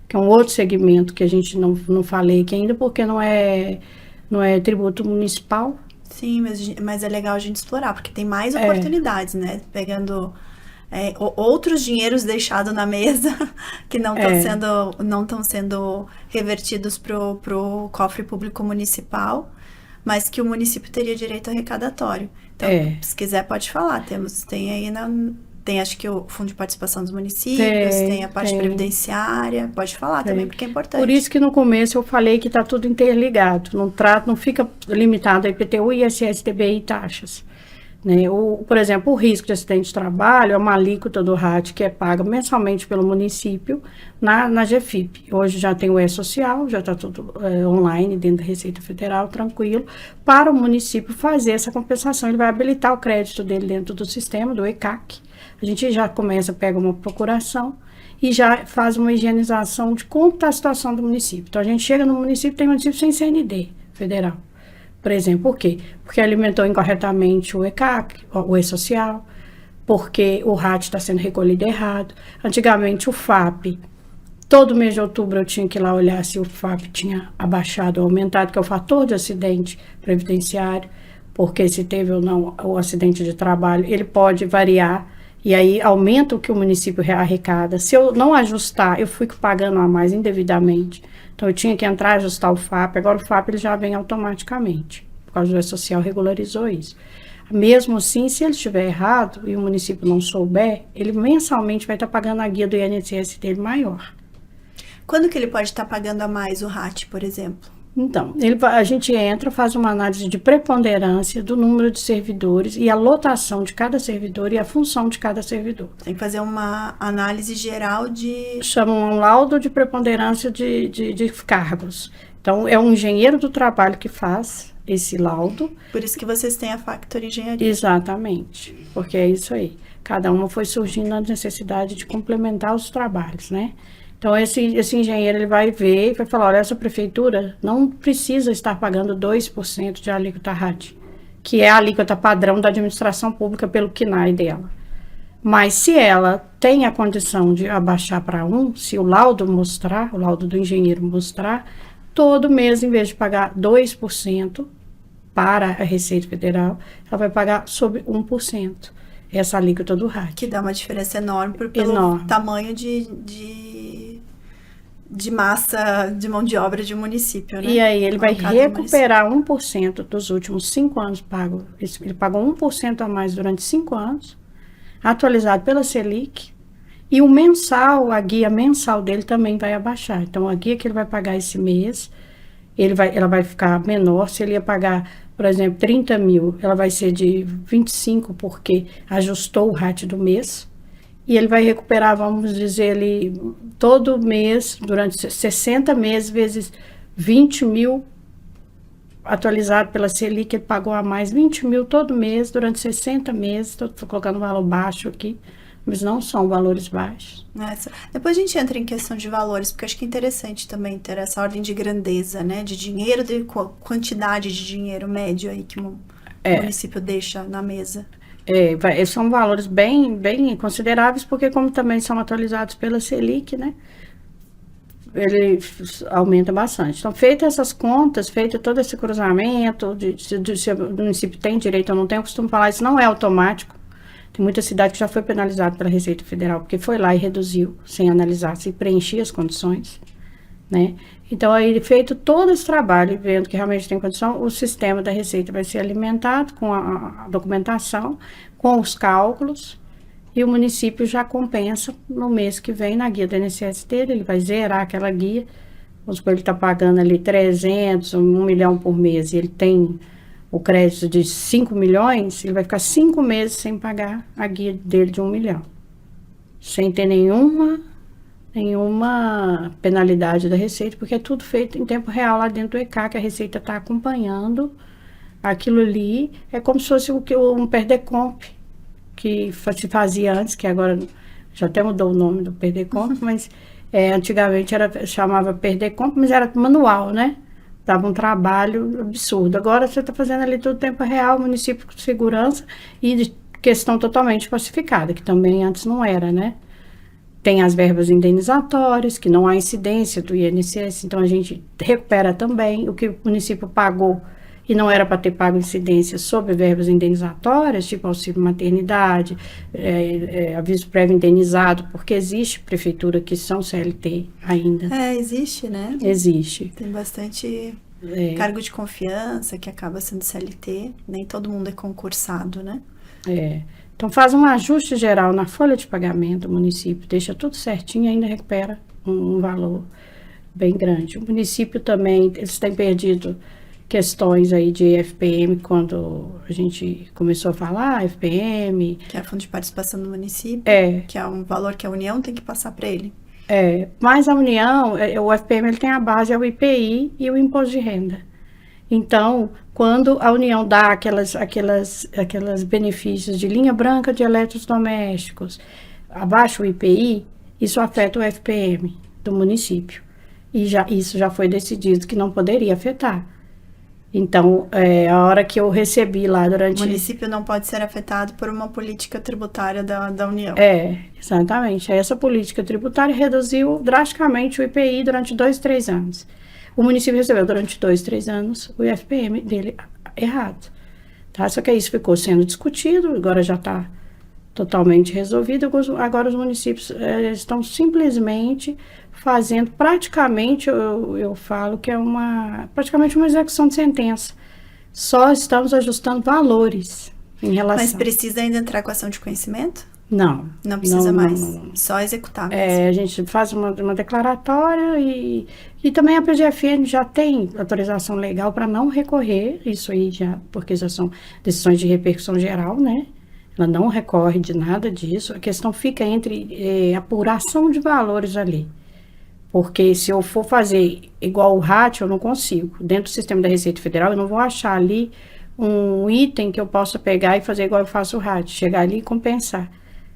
que é um outro segmento que a gente não falei aqui ainda, porque não é tributo municipal. Sim, mas é legal a gente explorar, porque tem mais oportunidades, né? Pegando outros dinheiros deixados na mesa que não estão sendo revertidos pro cofre público municipal, mas que o município teria direito arrecadatório. Então, se quiser, pode falar. Tem aí tem acho que o Fundo de Participação dos Municípios, tem a parte previdenciária, pode falar também, porque é importante. Por isso que no começo eu falei que está tudo interligado, não fica limitado a IPTU, ISS, TBI e taxas. Né? Por exemplo, o risco de acidente de trabalho é uma alíquota do RAT que é paga mensalmente pelo município na GFIP. Hoje já tem o E-Social, já está tudo online dentro da Receita Federal, tranquilo, para o município fazer essa compensação. Ele vai habilitar o crédito dele dentro do sistema, do ECAC. A gente já pega uma procuração e já faz uma higienização de como está a situação do município. Então, a gente chega no município, tem município sem CND federal. Por exemplo, por quê? Porque alimentou incorretamente o ECAC, o E-Social, porque o RAT está sendo recolhido errado. Antigamente o FAP, todo mês de outubro eu tinha que ir lá olhar se o FAP tinha abaixado ou aumentado, que é o fator de acidente previdenciário, porque se teve ou não o acidente de trabalho, ele pode variar, e aí aumenta o que o município arrecada. Se eu não ajustar, eu fico pagando a mais indevidamente. Então eu tinha que entrar e ajustar o FAP, agora o FAP ele já vem automaticamente, por causa do E-Social regularizou isso. Mesmo assim, se ele estiver errado e o município não souber, ele mensalmente vai estar pagando a guia do INSS dele maior. Quando que ele pode estar pagando a mais o RAT, por exemplo? Então, a gente entra, faz uma análise de preponderância do número de servidores e a lotação de cada servidor e a função de cada servidor. Tem que fazer uma análise geral de... Chamam um laudo de preponderância de cargos. Então, é um engenheiro do trabalho que faz esse laudo. Por isso que vocês têm a Factor Engenharia. Exatamente, porque é isso aí. Cada uma foi surgindo a necessidade de complementar os trabalhos, né? Então, esse engenheiro, ele vai ver e vai falar, olha, essa prefeitura não precisa estar pagando 2% de alíquota RAT, que é a alíquota padrão da administração pública pelo CNAE dela. Mas se ela tem a condição de abaixar para 1, se o laudo mostrar, o laudo do engenheiro mostrar, todo mês, em vez de pagar 2% para a Receita Federal, ela vai pagar sobre 1%. Essa alíquota do RAT. Que dá uma diferença enorme pelo tamanho de massa de mão de obra de um município, né? E aí ele vai recuperar 1% dos últimos 5 anos pago. Ele pagou 1% a mais durante 5 anos, atualizado pela Selic, e o mensal, a guia mensal dele também vai abaixar. Então, a guia que ele vai pagar esse mês, ela vai ficar menor. Se ele ia pagar, por exemplo, 30 mil, ela vai ser de 25, porque ajustou o RAT do mês. E ele vai recuperar, vamos dizer, ele todo mês, durante 60 meses, vezes 20 mil, atualizado pela Selic, ele pagou a mais 20 mil todo mês, durante 60 meses. Estou colocando um valor baixo aqui, mas não são valores baixos. Depois a gente entra em questão de valores, porque acho que é interessante também ter essa ordem de grandeza, né? De dinheiro, de quantidade de dinheiro médio aí que o município deixa na mesa. São valores bem consideráveis, porque como também são atualizados pela Selic, né? Ele aumenta bastante. Então, feitas essas contas, feito todo esse cruzamento, se o município tem direito ou não tem, eu costumo falar, isso não é automático. Tem muita cidade que já foi penalizada pela Receita Federal, porque foi lá e reduziu, sem analisar, se preencher as condições, né? Então, aí, feito todo esse trabalho, vendo que realmente tem condição, o sistema da Receita vai ser alimentado com a documentação, com os cálculos, e o município já compensa no mês que vem na guia do INSS dele, ele vai zerar aquela guia. Vamos supor, ele está pagando ali 300, 1 milhão por mês, e ele tem o crédito de 5 milhões, ele vai ficar 5 meses sem pagar a guia dele de 1 milhão. Sem ter nenhuma penalidade da Receita, porque é tudo feito em tempo real lá dentro do ECA, que a Receita está acompanhando aquilo ali. É como se fosse um PERDECOMP, que se fazia antes, que agora já até mudou o nome do PERDECOMP, mas antigamente chamava PERDECOMP, mas era manual, né? Dava um trabalho absurdo. Agora você está fazendo ali tudo em tempo real, município com segurança e de questão totalmente pacificada, que também antes não era, né? Tem as verbas indenizatórias, que não há incidência do INSS, então a gente recupera também o que o município pagou e não era para ter pago incidência sobre verbas indenizatórias, tipo auxílio maternidade, aviso prévio indenizado, porque existe prefeitura que são CLT ainda. Existe, né? Existe. Tem bastante cargo de confiança que acaba sendo CLT, nem todo mundo é concursado, né? Então faz um ajuste geral na folha de pagamento do município, deixa tudo certinho e ainda recupera um valor bem grande. O município também, eles têm perdido questões aí de FPM, quando a gente começou a falar, FPM... Que é Fundo de Participação do Município, que é um valor que a União tem que passar para ele. Mas a União, o FPM, ele tem a base, é o IPI e o Imposto de Renda. Então, quando a União dá aquelas benefícios de linha branca de eletrodomésticos, abaixo o IPI, isso afeta o FPM do município. E isso já foi decidido que não poderia afetar. Então, a hora que eu recebi lá durante... O município não pode ser afetado por uma política tributária da União. Exatamente. Essa política tributária reduziu drasticamente o IPI durante 2, 3 anos. O município recebeu durante 2, 3 anos o IFPM dele errado. Tá? Só que isso ficou sendo discutido, agora já está totalmente resolvido. Agora os municípios estão simplesmente fazendo, praticamente, eu falo que é praticamente uma execução de sentença. Só estamos ajustando valores em relação... Mas precisa ainda entrar com ação de conhecimento? Não. Não precisa mais? Não. Só executar mesmo. A gente faz uma declaratória e também a PGFN já tem autorização legal para não recorrer, isso aí já, porque já são decisões de repercussão geral, né? Ela não recorre de nada disso, a questão fica entre apuração de valores ali. Porque se eu for fazer igual o RAT, eu não consigo. Dentro do sistema da Receita Federal, eu não vou achar ali um item que eu possa pegar e fazer igual eu faço o RAT. Chegar ali e compensar.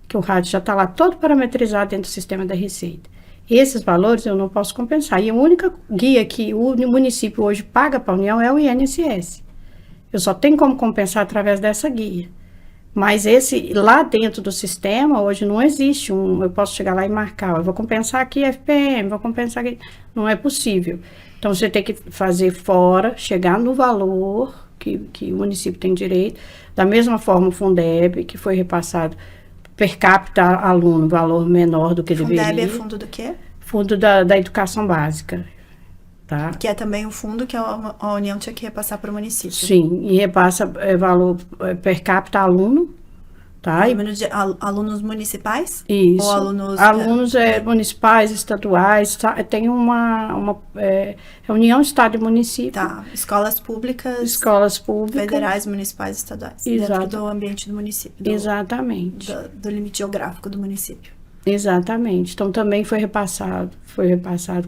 Que o RAT já está lá todo parametrizado dentro do sistema da Receita. Esses valores eu não posso compensar. E a única guia que o município hoje paga para a União é o INSS. Eu só tenho como compensar através dessa guia. Mas lá dentro do sistema, hoje não existe eu posso chegar lá e marcar, eu vou compensar aqui FPM, vou compensar aqui, não é possível. Então, você tem que fazer fora, chegar no valor que o município tem direito, da mesma forma o Fundeb, que foi repassado per capita aluno, valor menor do que deveria. Fundeb é fundo do quê? Fundo da educação básica. Tá? Que é também o fundo que a União tinha que repassar para o município. Sim, e repassa valor per capita aluno, tá? Número de alunos municipais? Isso. Ou alunos... municipais, estaduais, tá? Tem uma União, Estado e Município. Tá, escolas públicas. Federais, municipais, estaduais. Exato. Dentro do ambiente do município. Exatamente. Do limite geográfico do município. Exatamente. Então, também foi repassado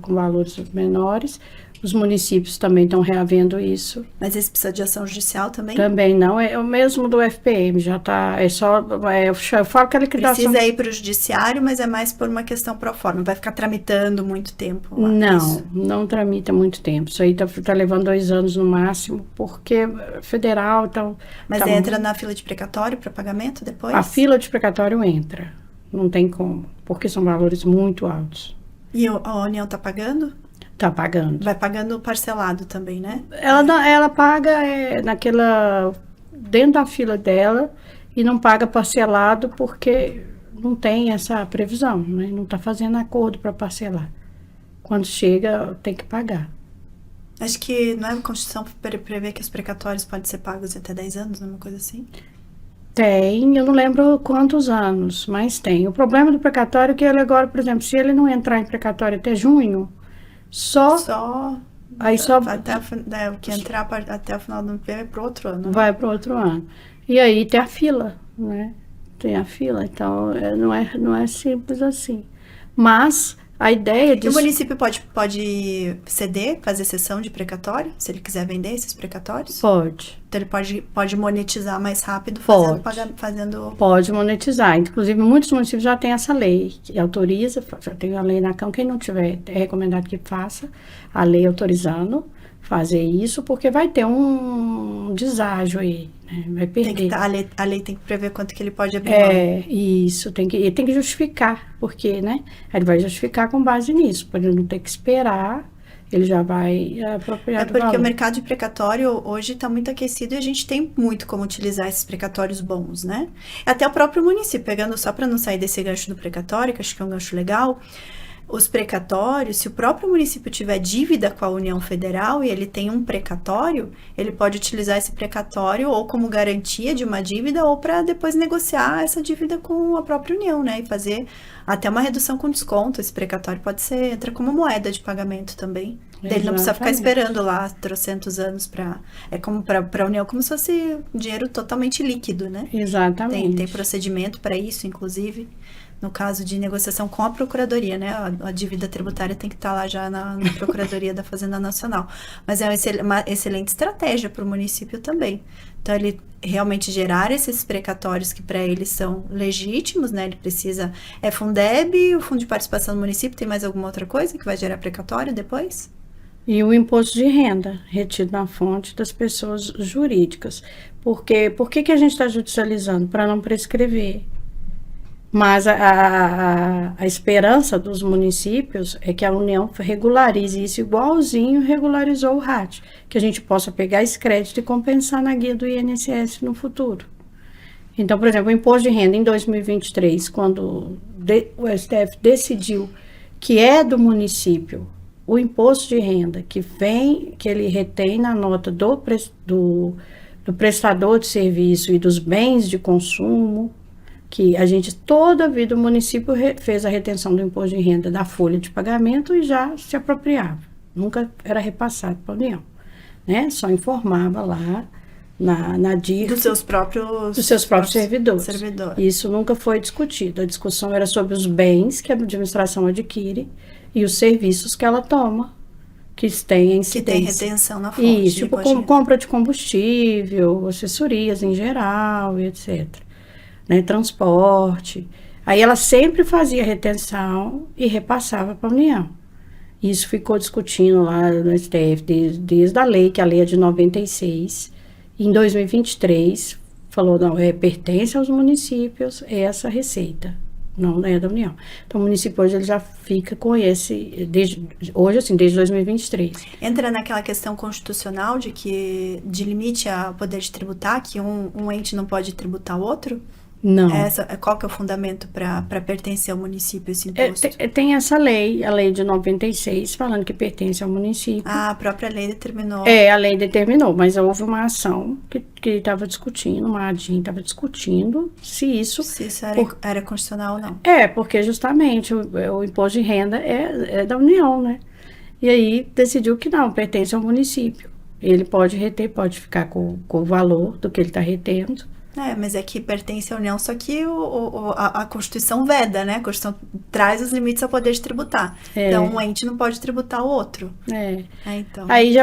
com valores menores. Os municípios também estão reavendo isso. Mas esse precisa de ação judicial também? Também não. É o mesmo do FPM, já está... eu falo que a liquidação... Precisa ir para o judiciário, mas é mais por uma questão pro forma. Vai ficar tramitando muito tempo lá, não tramita muito tempo. Isso aí tá levando 2 anos no máximo, porque federal... Então, mas entra na fila de precatório para pagamento depois? A fila de precatório entra. Não tem como, porque são valores muito altos. E a União está pagando? Está pagando. Vai pagando parcelado também, né? Ela paga dentro da fila dela e não paga parcelado porque não tem essa previsão, né? Não está fazendo acordo para parcelar. Quando chega, tem que pagar. Acho que não é a Constituição prevê que os precatórios podem ser pagos até 10 anos, uma coisa assim? Tem, eu não lembro quantos anos, mas tem. O problema do precatório é que ele agora, por exemplo, se ele não entrar em precatório até junho, aí só o que entrar até o final do ano é para o outro ano. Vai para o outro ano. E aí tem a fila, né? Tem a fila, então não é simples assim. Mas a ideia disso... O município pode ceder, fazer cessão de precatório, se ele quiser vender esses precatórios? Pode. Então ele pode monetizar mais rápido fazendo... Pode monetizar. Inclusive, muitos municípios já têm essa lei que autoriza, já tem a lei na Câmara. Quem não tiver, é recomendado que faça a lei autorizando fazer isso, porque vai ter um deságio aí, né? Vai perder. A lei tem que prever quanto que ele pode abrir mão. Isso, ele tem que justificar, porque, né? Ele vai justificar com base nisso, para ele não ter que esperar, ele já vai apropriar do valor. Porque o mercado de precatório hoje está muito aquecido e a gente tem muito como utilizar esses precatórios bons, né? Até o próprio município, pegando só para não sair desse gancho do precatório, que acho que é um gancho legal, os precatórios, se o próprio município tiver dívida com a União Federal e ele tem um precatório, ele pode utilizar esse precatório ou como garantia de uma dívida ou para depois negociar essa dívida com a própria União, né? E fazer até uma redução com desconto. Esse precatório entra como moeda de pagamento também. Ele não precisa ficar esperando lá 300 anos é como para a União, como se fosse dinheiro totalmente líquido, né? Exatamente. Tem procedimento para isso, inclusive. No caso de negociação com a Procuradoria, né? A dívida tributária tem que estar lá já na Procuradoria da Fazenda Nacional. Mas é uma excelente estratégia para o município também. Então, ele realmente gerar esses precatórios que para ele são legítimos, né? Ele precisa... Fundeb, o Fundo de Participação do Município, tem mais alguma outra coisa que vai gerar precatório depois? e o imposto de renda retido na fonte das pessoas jurídicas. Por que a gente está judicializando? Para não prescrever. Mas a esperança dos municípios é que a União regularize isso igualzinho regularizou o RAT, que a gente possa pegar esse crédito e compensar na guia do INSS no futuro. Então, por exemplo, o imposto de renda em 2023, quando o STF decidiu que é do município o imposto de renda que ele retém na nota do prestador de serviço e dos bens de consumo, que a gente, toda a vida, o município fez a retenção do imposto de renda da folha de pagamento e já se apropriava. Nunca era repassado para a União, né? Só informava lá na DIRF. Dos seus próprios servidores. Isso nunca foi discutido. A discussão era sobre os bens que a administração adquire e os serviços que ela toma, que tem incidência. Que tem retenção na fonte. Isso, tipo como compra de combustível, assessorias em geral e etc. Né, transporte. Aí ela sempre fazia retenção e repassava para a União. Isso ficou discutindo lá no STF desde a lei, que a lei é de 96. Em 2023, falou, não, pertence aos municípios essa receita, não é da União. Então, o município hoje ele já fica com esse, desde 2023. Entra naquela questão constitucional de limite ao poder de tributar, que um ente não pode tributar o outro? Não. Qual que é o fundamento para pertencer ao município esse imposto? Tem essa lei, a lei de 96, falando que pertence ao município. A própria lei determinou. A lei determinou, mas houve uma ação que estava discutindo, uma ADIM estava discutindo se isso era constitucional ou não. Porque justamente o imposto de renda é da União, né? E aí decidiu que não, pertence ao município. Ele pode reter, pode ficar com o valor do que ele está retendo. Mas é que pertence à União, só que a Constituição veda, né? A Constituição traz os limites ao poder de tributar. Então, um ente não pode tributar o outro. Então. Aí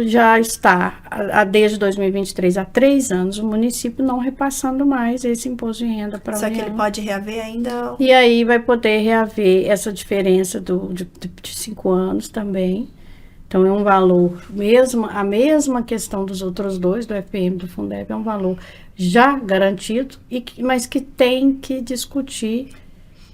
já está, desde 2023, há 3 anos, o município não repassando mais esse imposto de renda para a União. Só que ele pode reaver ainda? E aí vai poder reaver essa diferença de 5 anos também. Então, é um valor, a mesma questão dos outros dois, do FPM e do Fundeb, é um valor já garantido, mas que tem que discutir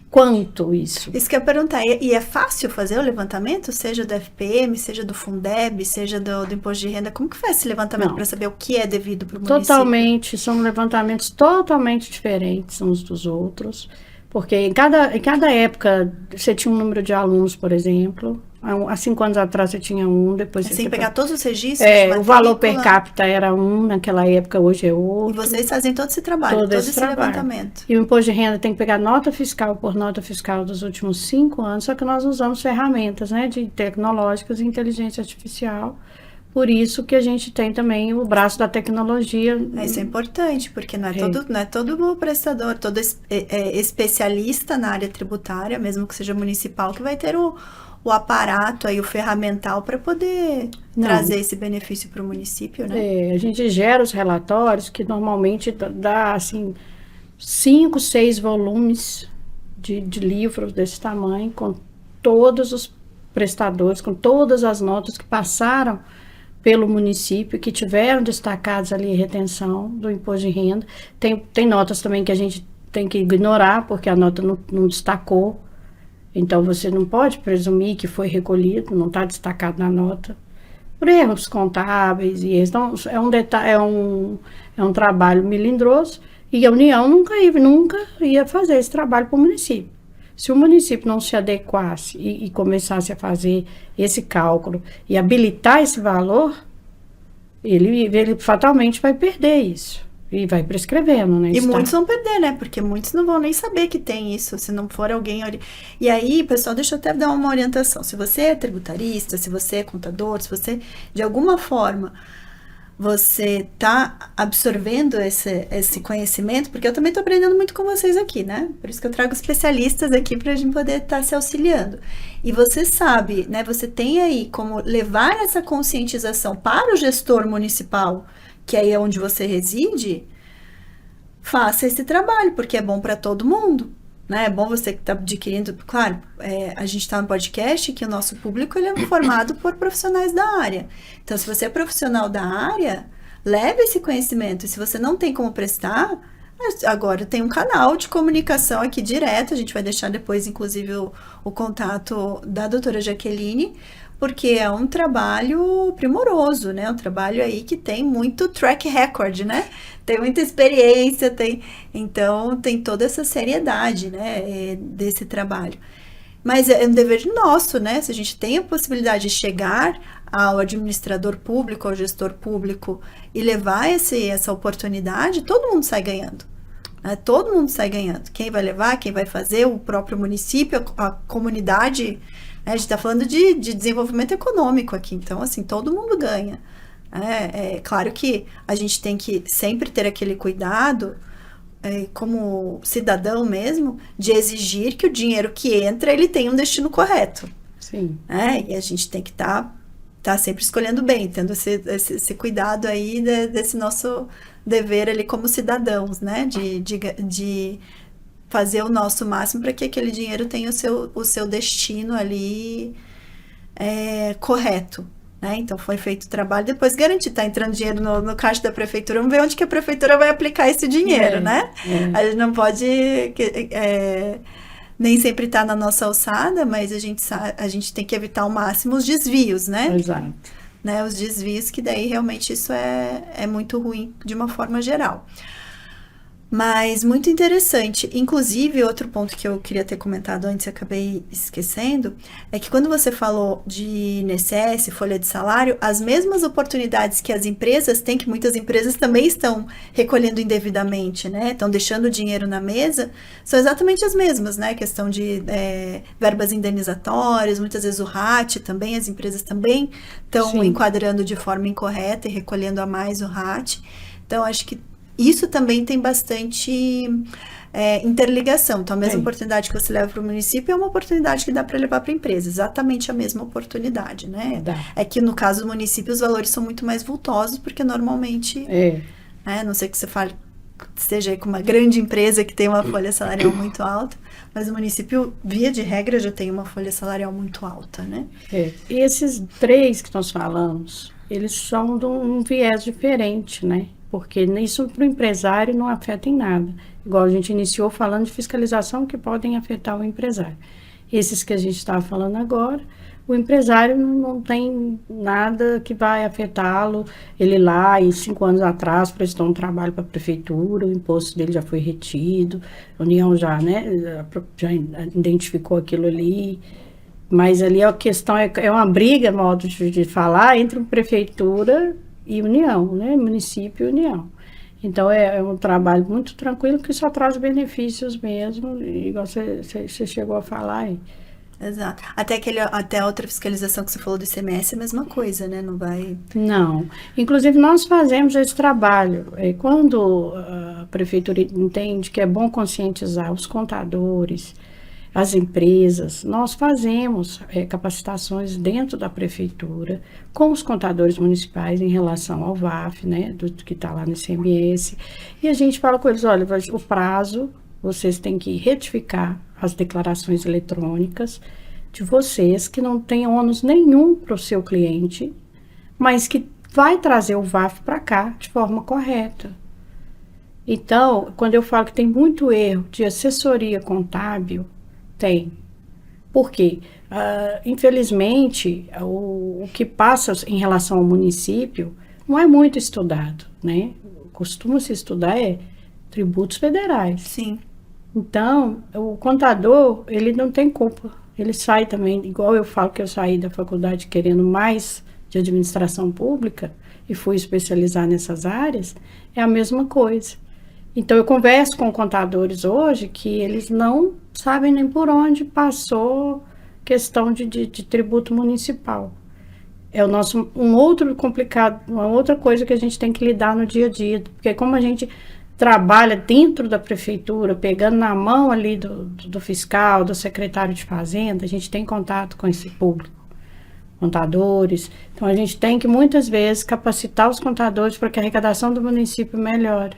quanto isso. Isso que eu ia perguntar, e é fácil fazer o levantamento, seja do FPM, seja do Fundeb, seja do imposto de renda? Como que faz esse levantamento para saber o que é devido para o município? São levantamentos totalmente diferentes uns dos outros, porque em cada época você tinha um número de alunos, por exemplo. Há 5 anos atrás você tinha um, depois você pegar todos os registros. O valor per capita era um naquela época, hoje é outro. E vocês fazem todo esse trabalho, todo esse levantamento. E o imposto de renda tem que pegar nota fiscal por nota fiscal dos últimos 5 anos, só que nós usamos ferramentas, né, tecnológicas e inteligência artificial. Por isso que a gente tem também o braço da tecnologia. Isso é importante, porque não é todo prestador, todo especialista na área tributária, mesmo que seja municipal, que vai ter o aparato, aí, o ferramental para poder trazer esse benefício para o município, né? A gente gera os relatórios que normalmente dá, assim, 5, 6 volumes de livros desse tamanho, com todos os prestadores, com todas as notas que passaram pelo município, que tiveram destacados ali em retenção do imposto de renda. Tem notas também que a gente tem que ignorar, porque a nota não destacou. Então, você não pode presumir que foi recolhido, não está destacado na nota, por erros contábeis. Então, é um trabalho melindroso, e a União nunca ia fazer esse trabalho para o município. Se o município não se adequasse e começasse a fazer esse cálculo e habilitar esse valor, ele fatalmente vai perder isso. E vai prescrevendo, né? E muitos vão perder, né? Porque muitos não vão nem saber que tem isso, se não for alguém... E aí, pessoal, deixa eu até dar uma orientação. Se você é tributarista, se você é contador, se você, de alguma forma, você está absorvendo esse conhecimento, porque eu também estou aprendendo muito com vocês aqui, né? Por isso que eu trago especialistas aqui para a gente poder estar se auxiliando. E você sabe, né? Você tem aí como levar essa conscientização para o gestor municipal, que aí é onde você reside, faça esse trabalho, porque é bom para todo mundo. né? É bom você que está adquirindo. Claro, a gente está no podcast que o nosso público ele é formado por profissionais da área. Então, se você é profissional da área, leve esse conhecimento. E se você não tem como prestar, agora tem um canal de comunicação aqui direto. A gente vai deixar depois, inclusive, o contato da doutora Jaqueline, porque é um trabalho primoroso, né? Um trabalho aí que tem muito track record, né? Tem muita experiência, então tem toda essa seriedade, né? Desse trabalho. Mas é um dever nosso, né? Se a gente tem a possibilidade de chegar ao administrador público, ao gestor público e levar essa oportunidade, todo mundo sai ganhando. Né? Todo mundo sai ganhando. Quem vai levar, quem vai fazer, o próprio município, a comunidade. A gente está falando de desenvolvimento econômico aqui, então, assim, todo mundo ganha. É claro que a gente tem que sempre ter aquele cuidado, como cidadão mesmo, de exigir que o dinheiro que entra, ele tenha um destino correto. Sim. E a gente tem que tá sempre escolhendo bem, tendo esse cuidado aí desse nosso dever ali como cidadãos, né? De fazer o nosso máximo para que aquele dinheiro tenha o seu destino ali correto. Né? Então, foi feito o trabalho, depois garantir, tá entrando dinheiro no caixa da prefeitura, vamos ver onde que a prefeitura vai aplicar esse dinheiro, né? A gente não pode... nem sempre tá na nossa alçada, mas a gente tem que evitar ao máximo os desvios, né? Exato. Né? Os desvios, que daí realmente isso é muito ruim de uma forma geral. Mas muito interessante. Inclusive, outro ponto que eu queria ter comentado antes e acabei esquecendo, é que quando você falou de INSS, folha de salário, as mesmas oportunidades que as empresas têm, que muitas empresas também estão recolhendo indevidamente, né? Estão deixando o dinheiro na mesa, são exatamente as mesmas, né? Questão de verbas indenizatórias, muitas vezes o RAT também, as empresas também estão enquadrando de forma incorreta e recolhendo a mais o RAT. Então, acho que isso também tem bastante interligação. Então, a mesma oportunidade que você leva para o município é uma oportunidade que dá para levar para a empresa. Exatamente a mesma oportunidade, né? É que, no caso do município, os valores são muito mais vultosos, porque normalmente... a não ser que você esteja aí com uma grande empresa que tem uma folha salarial muito alta, mas o município, via de regra, já tem uma folha salarial muito alta, né? E esses 3 que nós falamos, eles são de um viés diferente, né? Porque isso para o empresário não afeta em nada. Igual a gente iniciou falando de fiscalização que podem afetar o empresário. Esses que a gente estava falando agora, o empresário não tem nada que vai afetá-lo. Ele lá, e 5 anos atrás, prestou um trabalho para a prefeitura, o imposto dele já foi retido, a União já já identificou aquilo ali. Mas ali a questão é uma briga, modo de falar, entre prefeitura e União, né? Município e União. Então, é um trabalho muito tranquilo que só traz benefícios mesmo, igual você chegou a falar aí. Exato. Até a outra fiscalização que você falou do ICMS é a mesma coisa, né? Não vai... Não. Inclusive, nós fazemos esse trabalho. Quando a prefeitura entende que é bom conscientizar os contadores, as empresas, nós fazemos capacitações dentro da prefeitura com os contadores municipais em relação ao VAF, né, do que está lá no ICMS, e a gente fala com eles, olha, o prazo, vocês têm que retificar as declarações eletrônicas de vocês, que não tem ônus nenhum para o seu cliente, mas que vai trazer o VAF para cá de forma correta. Então, quando eu falo que tem muito erro de assessoria contábil, tem. Por quê? Infelizmente, o que passa em relação ao município não é muito estudado, né? Costuma-se estudar tributos federais. Sim. Então, o contador, ele não tem culpa. Ele sai também, igual eu falo que eu saí da faculdade querendo mais de administração pública e fui especializar nessas áreas, é a mesma coisa. Então, eu converso com contadores hoje que eles não sabem nem por onde passou questão de tributo municipal. É um outro complicado, uma outra coisa que a gente tem que lidar no dia a dia, porque como a gente trabalha dentro da prefeitura, pegando na mão ali do fiscal, do secretário de fazenda, a gente tem contato com esse público, contadores. Então, a gente tem que, muitas vezes, capacitar os contadores para que a arrecadação do município melhore.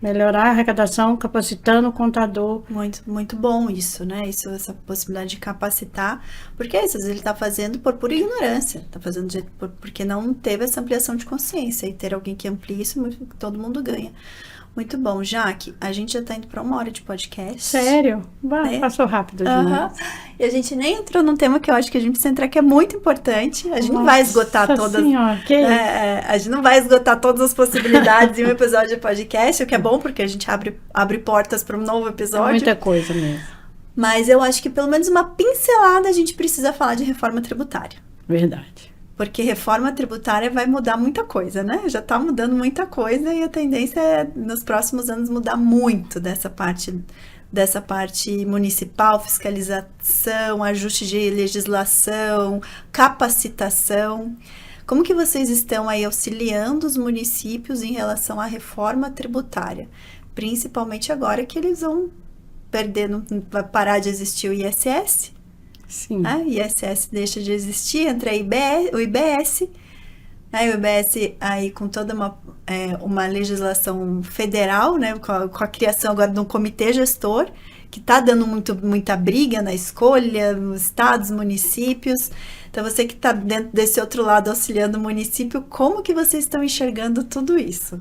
Melhorar a arrecadação, capacitando o contador. Muito, muito bom isso, né? Isso, essa possibilidade de capacitar, porque às vezes ele está fazendo por pura ignorância, está fazendo porque não teve essa ampliação de consciência, e ter alguém que amplie isso, todo mundo ganha. Muito bom, Jaque, a gente já está indo para 1 hora de podcast. Sério? Passou rápido demais. E a gente nem entrou num tema que eu acho que a gente precisa entrar, que é muito importante. A gente não vai esgotar todas. Senhora, que isso? A gente não vai esgotar todas as possibilidades em um episódio de podcast, o que é bom, porque a gente abre portas para um novo episódio. Muita coisa mesmo. Mas eu acho que pelo menos uma pincelada a gente precisa falar de reforma tributária. Verdade. Porque reforma tributária vai mudar muita coisa, né? Já está mudando muita coisa e a tendência é, nos próximos anos, mudar muito dessa parte municipal, fiscalização, ajuste de legislação, capacitação. Como que vocês estão aí auxiliando os municípios em relação à reforma tributária? Principalmente agora que eles vão perder, vai parar de existir o ISS. Sim. ISS deixa de existir, entra o IBS. O IBS aí com toda uma legislação federal, né, com a criação agora de um comitê gestor, que está dando muita briga na escolha, nos estados, municípios. Então, você que está dentro desse outro lado auxiliando o município, como que vocês estão enxergando tudo isso?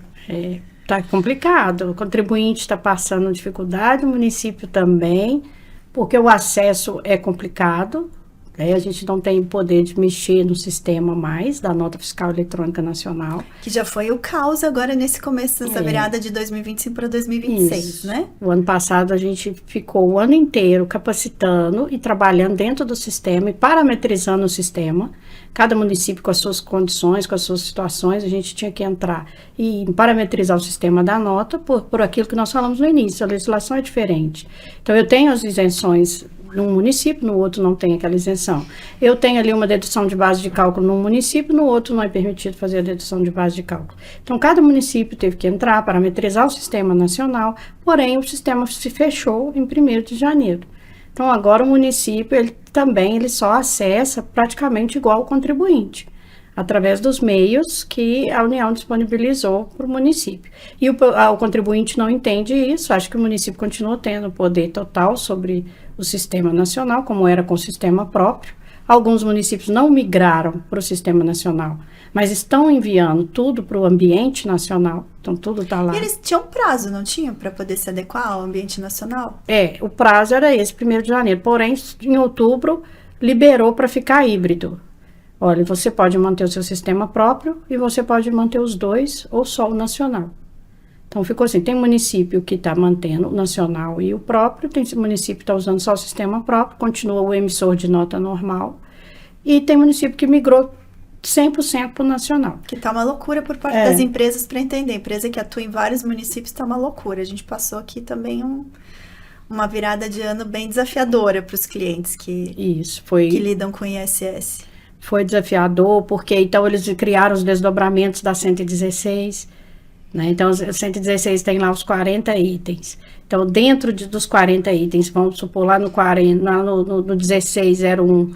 Tá complicado, o contribuinte está passando dificuldade, o município também, porque o acesso é complicado, né? A gente não tem poder de mexer no sistema mais da Nota Fiscal Eletrônica Nacional. Que já foi o caos agora nesse começo dessa virada de 2025 para 2026, Isso. né? O ano passado a gente ficou o ano inteiro capacitando e trabalhando dentro do sistema e parametrizando o sistema. Cada município com as suas condições, com as suas situações, a gente tinha que entrar e parametrizar o sistema da nota por aquilo que nós falamos no início. A legislação é diferente. Então, eu tenho as isenções num município, no outro não tem aquela isenção. Eu tenho ali uma dedução de base de cálculo num município, no outro não é permitido fazer a dedução de base de cálculo. Então, cada município teve que entrar, parametrizar o sistema nacional, porém, o sistema se fechou em 1º de janeiro. Então, agora o município, ele só acessa praticamente igual ao contribuinte, através dos meios que a União disponibilizou para o município. E o contribuinte não entende isso, acha que o município continua tendo poder total sobre o sistema nacional, como era com o sistema próprio. Alguns municípios não migraram para o sistema nacional, mas estão enviando tudo para o ambiente nacional, então tudo está lá. E eles tinham prazo, não tinham, para poder se adequar ao ambiente nacional? O prazo era esse, 1º de janeiro, porém, em outubro, liberou para ficar híbrido. Olha, você pode manter o seu sistema próprio e você pode manter os dois ou só o nacional. Então, ficou assim, tem município que está mantendo o nacional e o próprio, tem município que está usando só o sistema próprio, continua o emissor de nota normal, e tem município que migrou 100% para o nacional. Que está uma loucura por parte das empresas para entender. A empresa que atua em vários municípios está uma loucura. A gente passou aqui também uma virada de ano bem desafiadora para os clientes que lidam com ISS. Foi desafiador, porque então eles criaram os desdobramentos da 116, né? Então, o 116 tem lá os 40 itens. Então, dentro dos 40 itens, vamos supor, lá no 1601,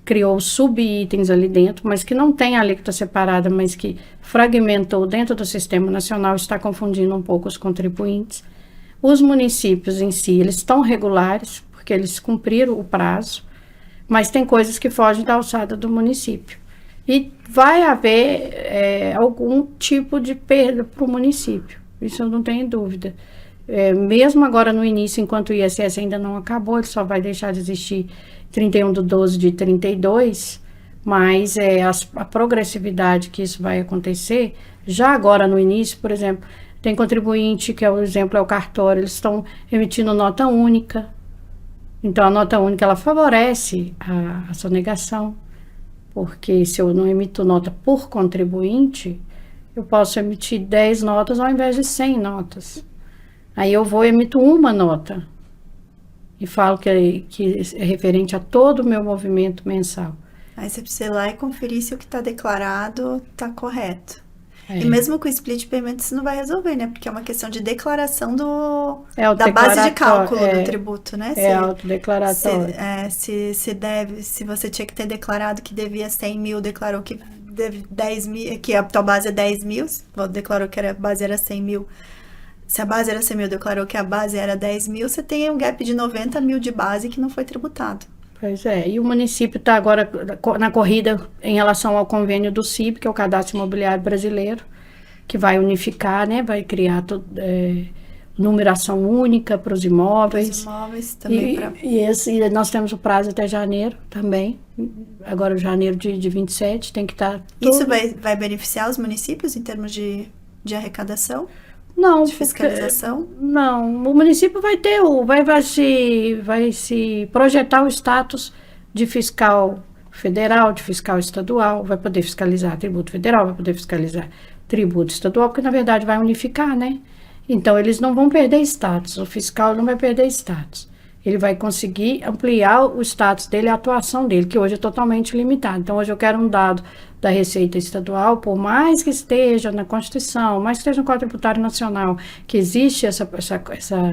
criou sub-itens ali dentro, mas que não tem alíquota separada, mas que fragmentou dentro do Sistema Nacional, está confundindo um pouco os contribuintes. Os municípios em si, eles estão regulares, porque eles cumpriram o prazo, mas tem coisas que fogem da alçada do município. E vai haver algum tipo de perda para o município, isso eu não tenho dúvida. Mesmo agora no início, enquanto o ISS ainda não acabou, ele só vai deixar de existir 31/12/32, mas a progressividade que isso vai acontecer, já agora no início, por exemplo, tem contribuinte, que o exemplo é o cartório, eles estão emitindo nota única. Então, a nota única, ela favorece a sonegação, porque se eu não emito nota por contribuinte, eu posso emitir 10 notas ao invés de 100 notas. Aí eu emito uma nota e falo que é referente a todo o meu movimento mensal. Aí você precisa ir lá e conferir se o que está declarado está correto. E mesmo com o split payment isso não vai resolver, né? Porque é uma questão de declaração da base de cálculo do tributo, né? Autodeclaratório. Se você tinha que ter declarado que devia 100 mil, declarou que deve 10 mil, que a tua base é 10 mil, declarou que a base era 100 mil, Se a base era 100 mil, declarou que a base era 10 mil, você tem um gap de 90 mil de base que não foi tributado. Pois é, e o município está agora na corrida em relação ao convênio do CIB, que é o Cadastro Imobiliário Brasileiro, que vai unificar, né, vai criar numeração única para os imóveis. Os imóveis também. E nós temos o prazo até janeiro também, agora janeiro de 27, tem que estar tudo. Isso vai beneficiar os municípios em termos de arrecadação? Não, de fiscalização? Não, o município vai ter vai se projetar o status de fiscal federal, de fiscal estadual, vai poder fiscalizar tributo federal, vai poder fiscalizar tributo estadual, porque na verdade vai unificar, né? Então eles não vão perder status, o fiscal não vai perder status. Ele vai conseguir ampliar o status dele, a atuação dele, que hoje é totalmente limitado. Então hoje eu quero um dado da Receita Estadual, por mais que esteja na Constituição, mais que esteja no Código Tributário Nacional, que existe essa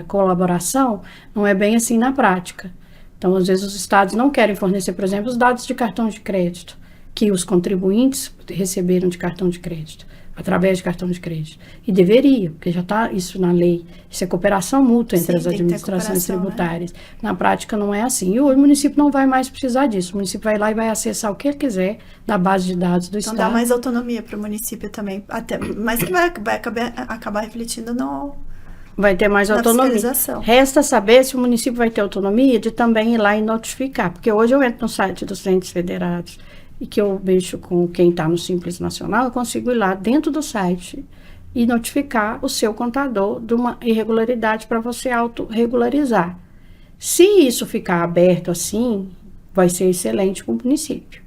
colaboração, não é bem assim na prática. Então, às vezes, os estados não querem fornecer, por exemplo, os dados de cartão de crédito, que os contribuintes receberam de cartão de crédito, através de cartão de crédito. E deveria, porque já está isso na lei. Isso é cooperação mútua entre as administrações tributárias. Né? Na prática não é assim. E o município não vai mais precisar disso. O município vai lá e vai acessar o que ele quiser da base de dados do Estado. Então dá mais autonomia para o município também. Mas que vai acabar refletindo no... Vai ter mais autonomia. Resta saber se o município vai ter autonomia de também ir lá e notificar. Porque hoje eu entro no site dos entes federados e que eu mexo com quem está no Simples Nacional, eu consigo ir lá dentro do site e notificar o seu contador de uma irregularidade para você autorregularizar. Se isso ficar aberto assim, vai ser excelente para o município.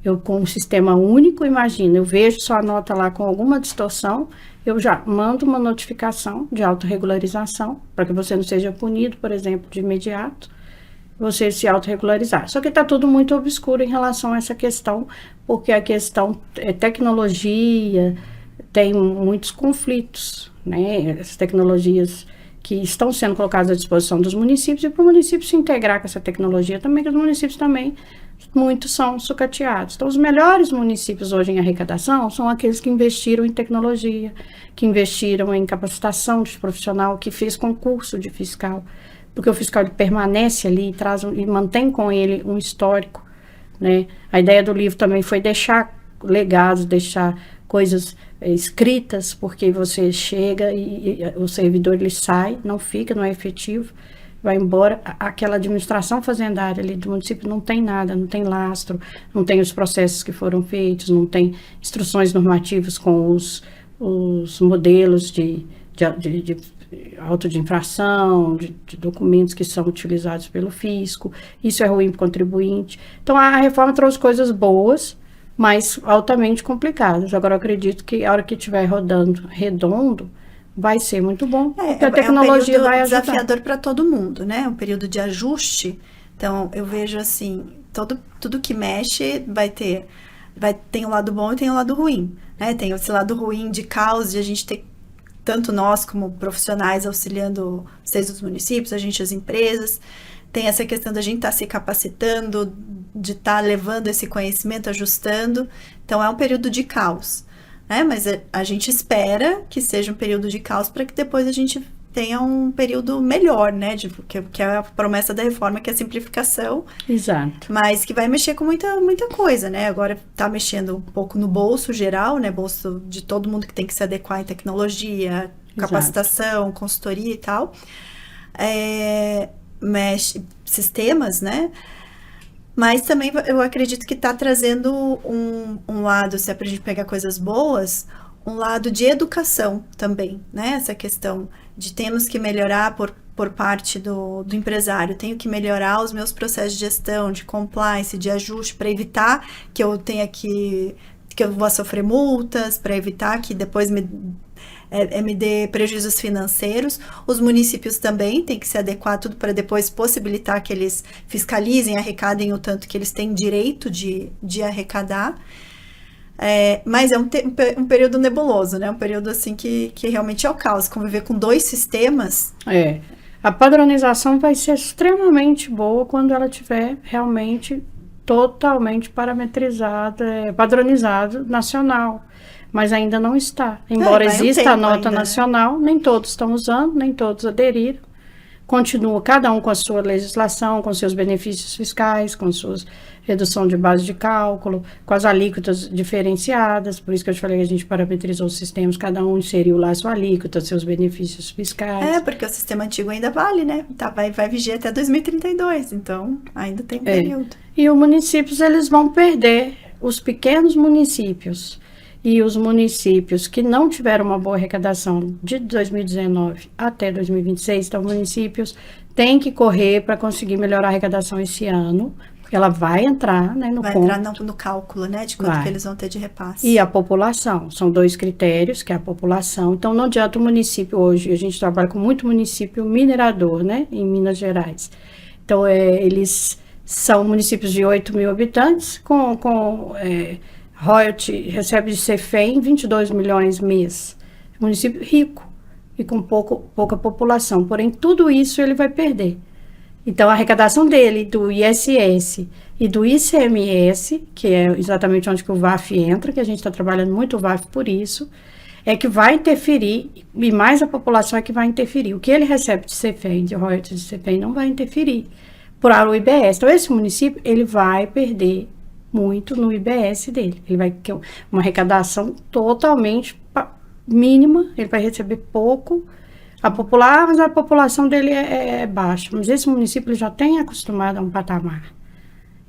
Eu, com um sistema único, imagina, eu vejo sua nota lá com alguma distorção, eu já mando uma notificação de autorregularização, para que você não seja punido, por exemplo, de imediato, você se autorregularizar. Só que está tudo muito obscuro em relação a essa questão, porque a questão é tecnologia, tem muitos conflitos, né? As tecnologias que estão sendo colocadas à disposição dos municípios, e para o município se integrar com essa tecnologia também, que os municípios também, muitos são sucateados. Então, os melhores municípios hoje em arrecadação são aqueles que investiram em tecnologia, que investiram em capacitação de profissional, que fez concurso de fiscal, porque o fiscal ele permanece ali e mantém com ele um histórico, né? A ideia do livro também foi deixar legados, deixar coisas escritas, porque você chega e o servidor ele sai, não fica, não é efetivo, vai embora. Aquela administração fazendária ali do município não tem nada, não tem lastro, não tem os processos que foram feitos, não tem instruções normativas com os modelos de auto de infração, de documentos que são utilizados pelo fisco. Isso é ruim para o contribuinte. Então, a reforma trouxe coisas boas, mas altamente complicadas. Agora, eu acredito que a hora que estiver rodando redondo, vai ser muito bom, porque a tecnologia vai ajudar. É um desafiador para todo mundo, né? Um período de ajuste. Então, eu vejo assim, tudo que mexe tem o lado bom e tem o lado ruim, né? Tem esse lado ruim de caos, de a gente ter, tanto nós como profissionais auxiliando vocês os municípios, a gente as empresas, tem essa questão da gente estar se capacitando, de estar levando esse conhecimento, ajustando. Então, é um período de caos, né? Mas a gente espera que seja um período de caos para que depois a gente tenha um período melhor, né? Que é a promessa da reforma, que é a simplificação. Exato. Mas que vai mexer com muita coisa, né? Agora está mexendo um pouco no bolso geral, né? Bolso de todo mundo que tem que se adequar em tecnologia, capacitação, exato, consultoria e tal. Mexe sistemas, né? Mas também eu acredito que está trazendo um lado, se é para a gente pegar coisas boas, um lado de educação também, né? Essa questão de temos que melhorar por parte do empresário, tenho que melhorar os meus processos de gestão, de compliance, de ajuste, para evitar que eu tenha que eu vou sofrer multas, para evitar que depois me dê prejuízos financeiros. Os municípios também têm que se adequar a tudo para depois possibilitar que eles fiscalizem, arrecadem o tanto que eles têm direito de arrecadar. Mas é um período nebuloso, né? Um período assim que realmente é o caos. Conviver com dois sistemas. A padronização vai ser extremamente boa quando ela tiver realmente totalmente parametrizada, padronizado nacional. mas ainda não está. Embora vai um exista a tempo nota ainda, né? nacional, nem todos estão usando, nem todos aderiram. Continua cada um com a sua legislação, com seus benefícios fiscais, com suas redução de base de cálculo, com as alíquotas diferenciadas, por isso que eu te falei que a gente parametrizou os sistemas, cada um inseriu lá a sua alíquota, seus benefícios fiscais. Porque o sistema antigo ainda vale, né? Vai viger até 2032, então ainda tem um período. E os municípios, eles vão perder, os pequenos municípios e os municípios que não tiveram uma boa arrecadação de 2019 até 2026, então municípios têm que correr para conseguir melhorar a arrecadação esse ano, porque ela vai entrar, né, no Vai ponto. entrar no cálculo, né, de quanto que eles vão ter de repasse. E a população, são 2 critérios, que é a população. Então, não adianta o município hoje, a gente trabalha com muito município minerador, né, em Minas Gerais. Então, eles são municípios de 8 mil habitantes, com royalty, recebe de CEFEM 22 milhões mês. Município rico e com pouca população. Porém, tudo isso ele vai perder. Então, a arrecadação dele, do ISS e do ICMS, que é exatamente onde que o VAF entra, que a gente está trabalhando muito o VAF por isso, é que vai interferir, e mais a população é que vai interferir. O que ele recebe de CEFEM, de royalties de CEFEM, não vai interferir para o IBS. Então, esse município, ele vai perder muito no IBS dele. Ele vai ter uma arrecadação totalmente mínima, ele vai receber pouco. Mas a população dele é baixa. Mas esse município ele já tem acostumado a um patamar.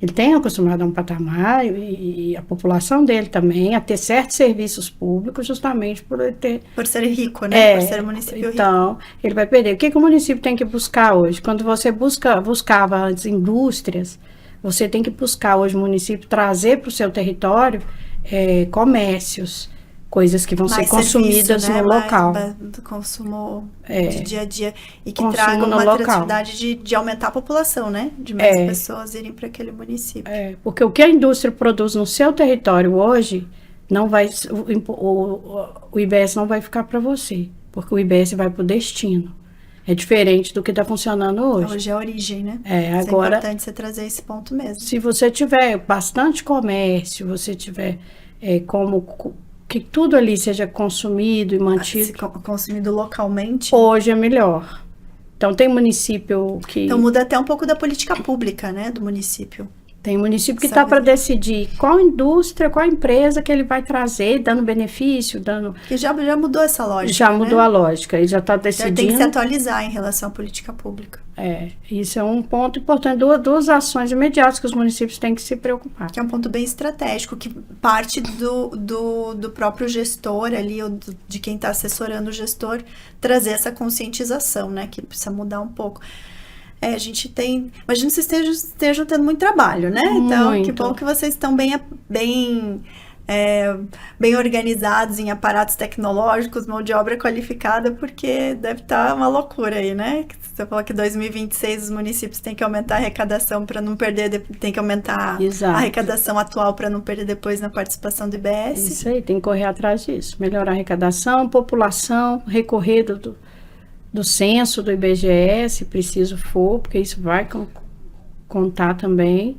Ele tem acostumado a um patamar e a população dele também a ter certos serviços públicos justamente por ele ter... Por ser rico, né? Por ser um município rico. Então, ele vai perder. O que o município tem que buscar hoje? Quando você buscava antes indústrias, você tem que buscar hoje o município trazer para o seu território comércios, coisas que vão ser consumidas no local. Do consumo de dia a dia. E que Consumo traga uma local. atratividade de aumentar a população, né? De mais pessoas irem para aquele município. Porque o que a indústria produz no seu território hoje, não vai, o IBS não vai ficar para você. Porque o IBS vai para o destino. É diferente do que está funcionando hoje. Hoje é a origem, né? Agora, é importante você trazer esse ponto mesmo. Se você tiver bastante comércio, você tiver que tudo ali seja consumido e mantido. Consumido localmente. Hoje é melhor. Então, tem município que... Então, muda até um pouco da política pública, né, do município. Tem município que está para decidir qual indústria, qual empresa que ele vai trazer, dando benefício, dando... Que já mudou essa lógica, Já mudou a lógica, ele já está decidindo... Tem que se atualizar em relação à política pública. Isso é um ponto importante, duas ações imediatas que os municípios têm que se preocupar. Que é um ponto bem estratégico, que parte do próprio gestor ali, ou de quem está assessorando o gestor, trazer essa conscientização, né, que precisa mudar um pouco. A gente tem... Imagino que vocês estejam tendo muito trabalho, né? Então, muito. Que bom que vocês estão bem organizados em aparatos tecnológicos, mão de obra qualificada, porque deve estar uma loucura aí, né? Você falou que em 2026 os municípios têm que aumentar a arrecadação para não perder, tem que aumentar a arrecadação atual para não perder depois na participação do IBS. Isso aí, tem que correr atrás disso. Melhorar a arrecadação, população, recorrer do censo do IBGE, se preciso for, porque isso vai contar também.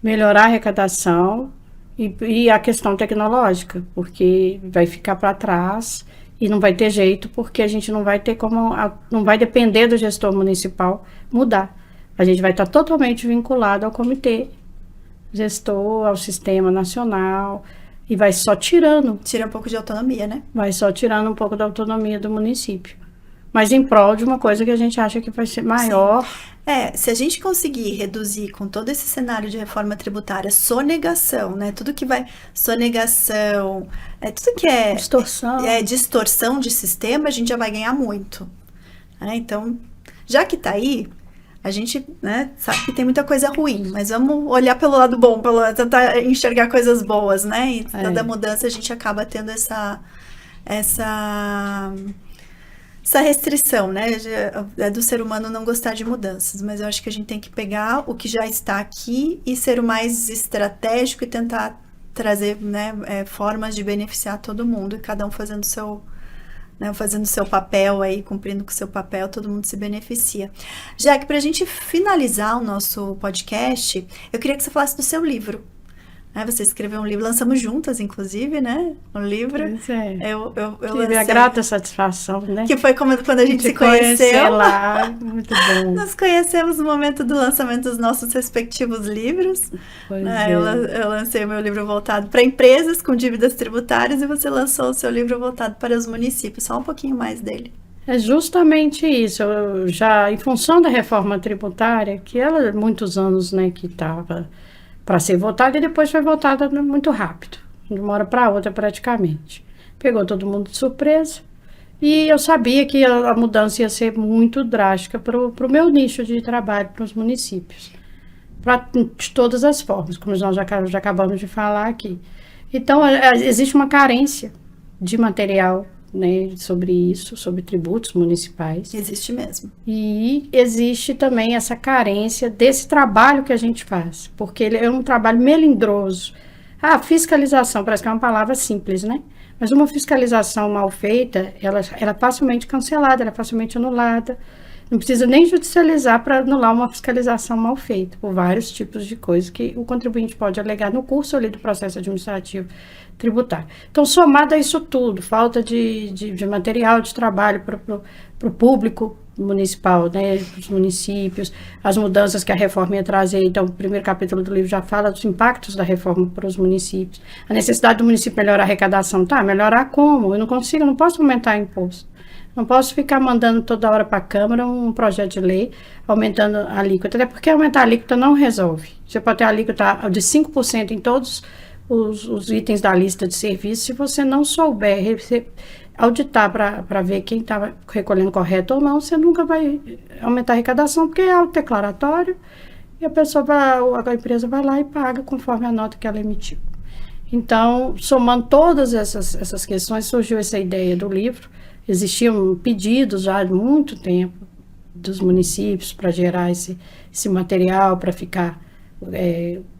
Melhorar a arrecadação e a questão tecnológica, porque vai ficar para trás e não vai ter jeito, porque a gente não vai ter não vai depender do gestor municipal mudar. A gente vai estar totalmente vinculado ao comitê gestor, ao sistema nacional, e vai só tirando. Tira um pouco de autonomia, né? Vai só tirando um pouco da autonomia do município. Mas em prol de uma coisa que a gente acha que vai ser maior. Se a gente conseguir reduzir com todo esse cenário de reforma tributária, sonegação, né? Tudo que vai... Sonegação, tudo que é... Distorção. Distorção de sistema, a gente já vai ganhar muito. Então, já que tá aí, a gente, né, sabe que tem muita coisa ruim, mas vamos olhar pelo lado bom, tentar enxergar coisas boas, né? E toda mudança a gente acaba tendo essa restrição, né, do ser humano não gostar de mudanças, mas eu acho que a gente tem que pegar o que já está aqui e ser o mais estratégico e tentar trazer, né, formas de beneficiar todo mundo, e cada um fazendo seu papel aí, cumprindo com o seu papel, todo mundo se beneficia. Jaque, para a gente finalizar o nosso podcast, eu queria que você falasse do seu livro. Você escreveu um livro, lançamos juntas, inclusive, né? Um livro. Pois é. Eu Tive a grata satisfação, né? Que foi quando a gente se conheceu. Lá, muito bom. Nós conhecemos no momento do lançamento dos nossos respectivos livros. Pois Eu lancei o meu livro voltado para empresas com dívidas tributárias e você lançou o seu livro voltado para os municípios. Só um pouquinho mais dele. É justamente isso. Eu já, em função da reforma tributária, que ela, muitos anos, né, que estava para ser votada e depois foi votada muito rápido, de uma hora para outra praticamente. Pegou todo mundo de surpresa e eu sabia que a mudança ia ser muito drástica para o meu nicho de trabalho, para os municípios, de todas as formas, como nós já acabamos de falar aqui. Então, existe uma carência de material, né, sobre isso, sobre tributos municipais. Existe mesmo. E existe também essa carência desse trabalho que a gente faz, porque ele é um trabalho melindroso. Fiscalização, parece que é uma palavra simples, né? Mas uma fiscalização mal feita, ela é facilmente cancelada, ela é facilmente anulada. Não precisa nem judicializar para anular uma fiscalização mal feita, por vários tipos de coisas que o contribuinte pode alegar no curso ali do processo administrativo tributário. Então, somado a isso tudo, falta de material de trabalho para o público municipal, né, para os municípios, as mudanças que a reforma ia trazer. Então, o primeiro capítulo do livro já fala dos impactos da reforma para os municípios. A necessidade do município melhorar a arrecadação. Melhorar como? Eu não posso aumentar imposto. Não posso ficar mandando toda hora para a Câmara um projeto de lei aumentando a alíquota, até porque aumentar a alíquota não resolve. Você pode ter a alíquota de 5% em todos os itens da lista de serviços, se você não souber auditar para ver quem está recolhendo correto ou não, você nunca vai aumentar a arrecadação, porque é autodeclaratório e a empresa vai lá e paga conforme a nota que ela emitiu. Então, somando todas essas questões, surgiu essa ideia do livro. Existiam pedidos já há muito tempo dos municípios para gerar esse material, para ficar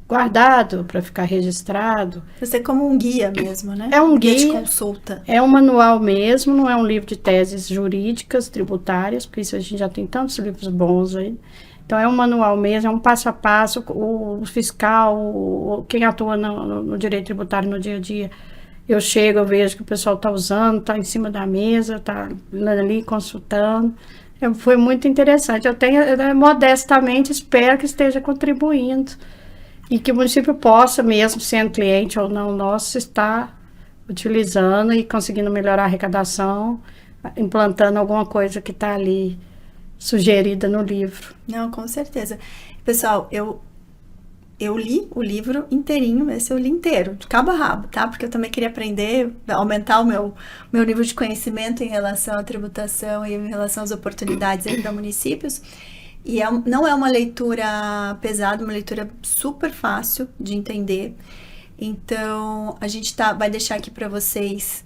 guardado, para ficar registrado. Você é como um guia mesmo, né? É um guia de consulta. É um manual mesmo, não é um livro de teses jurídicas, tributárias, porque isso a gente já tem tantos livros bons aí. Então, é um manual mesmo, é um passo a passo, o fiscal, quem atua no direito tributário no dia a dia. Eu chego, eu vejo que o pessoal está usando, está em cima da mesa, está ali consultando. Foi muito interessante. Eu modestamente, espero que esteja contribuindo e que o município possa, mesmo sendo cliente ou não nosso, estar utilizando e conseguindo melhorar a arrecadação, implantando alguma coisa que está ali sugerida no livro. Não, com certeza. Pessoal, eu li o livro inteirinho, esse eu li inteiro, de cabo a rabo, tá? Porque eu também queria aprender, aumentar o meu nível de conhecimento em relação à tributação e em relação às oportunidades aí para municípios. E não é uma leitura pesada, uma leitura super fácil de entender. Então, a gente vai deixar aqui para vocês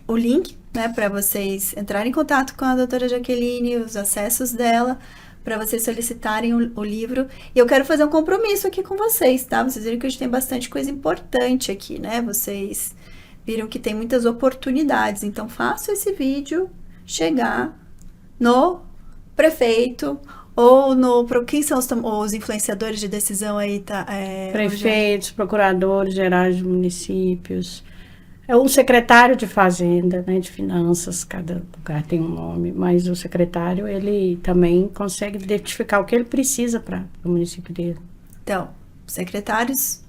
o link, né? Para vocês entrarem em contato com a doutora Jaqueline, os acessos dela, para vocês solicitarem o livro. E eu quero fazer um compromisso aqui com vocês, tá? Vocês viram que a gente tem bastante coisa importante aqui, né? Vocês viram que tem muitas oportunidades. Então, faça esse vídeo chegar no prefeito ou quem são os influenciadores de decisão aí, tá? Prefeitos, procuradores gerais de municípios. É o secretário de Fazenda, né, de Finanças, cada lugar tem um nome, mas o secretário, ele também consegue identificar o que ele precisa para o município dele. Então, secretários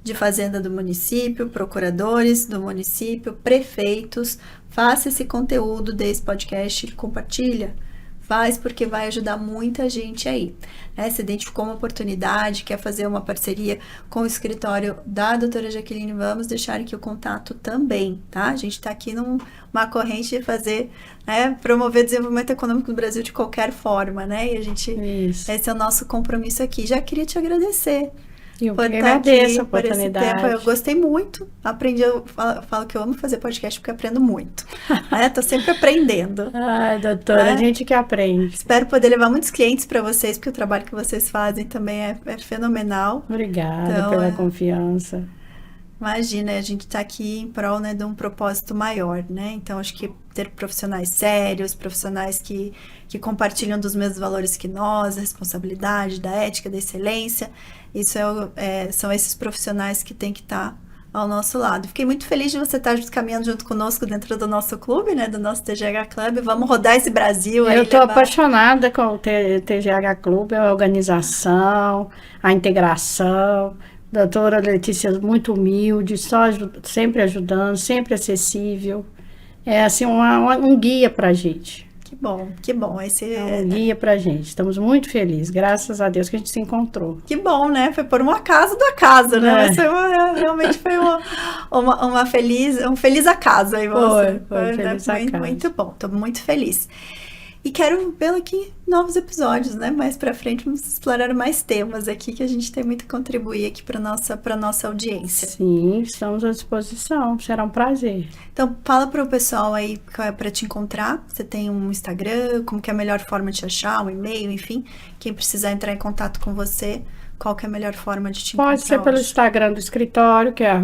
de Fazenda do município, procuradores do município, prefeitos, faça esse conteúdo desse podcast, compartilha. Faz porque vai ajudar muita gente aí, né? Se identificou uma oportunidade, quer fazer uma parceria com o escritório da doutora Jaqueline, vamos deixar aqui o contato também, tá? A gente está aqui numa corrente de fazer, né, promover o desenvolvimento econômico do Brasil de qualquer forma, né? E esse é o nosso compromisso aqui. Já queria te agradecer. Eu agradeço a oportunidade. Eu gostei muito, aprendi, eu falo que eu amo fazer podcast porque aprendo muito. Tô sempre aprendendo. Ai, doutora, a gente que aprende. Espero poder levar muitos clientes para vocês, porque o trabalho que vocês fazem também é fenomenal. Obrigada pela confiança. Imagina, a gente está aqui em prol, né, de um propósito maior, né? Então, acho que ter profissionais sérios, profissionais que compartilham dos mesmos valores que nós, da responsabilidade, da ética, da excelência, isso são esses profissionais que têm que estar ao nosso lado. Fiquei muito feliz de você estar caminhando junto conosco dentro do nosso clube, né, do nosso TGH Club. Vamos rodar esse Brasil. Eu estou apaixonada com o TGH Clube, a organização, a integração. Doutora Letícia, muito humilde, sempre ajudando, sempre acessível. É assim, um guia para a gente. Que bom, que bom. Um guia para a gente. Estamos muito felizes, graças a Deus que a gente se encontrou. Que bom, né? Foi por um acaso do acaso, né? Realmente foi um feliz acaso aí. Foi feliz acaso. Muito bom, estou muito feliz. E quero vê-lo aqui em novos episódios, né? Mais pra frente vamos explorar mais temas aqui que a gente tem muito a contribuir aqui para nossa audiência. Sim, estamos à disposição. Será um prazer. Então, fala para o pessoal aí para te encontrar. Você tem um Instagram, como que é a melhor forma de te achar, um e-mail, enfim. Quem precisar entrar em contato com você, qual que é a melhor forma de te encontrar? Pode ser pelo Instagram do escritório, que é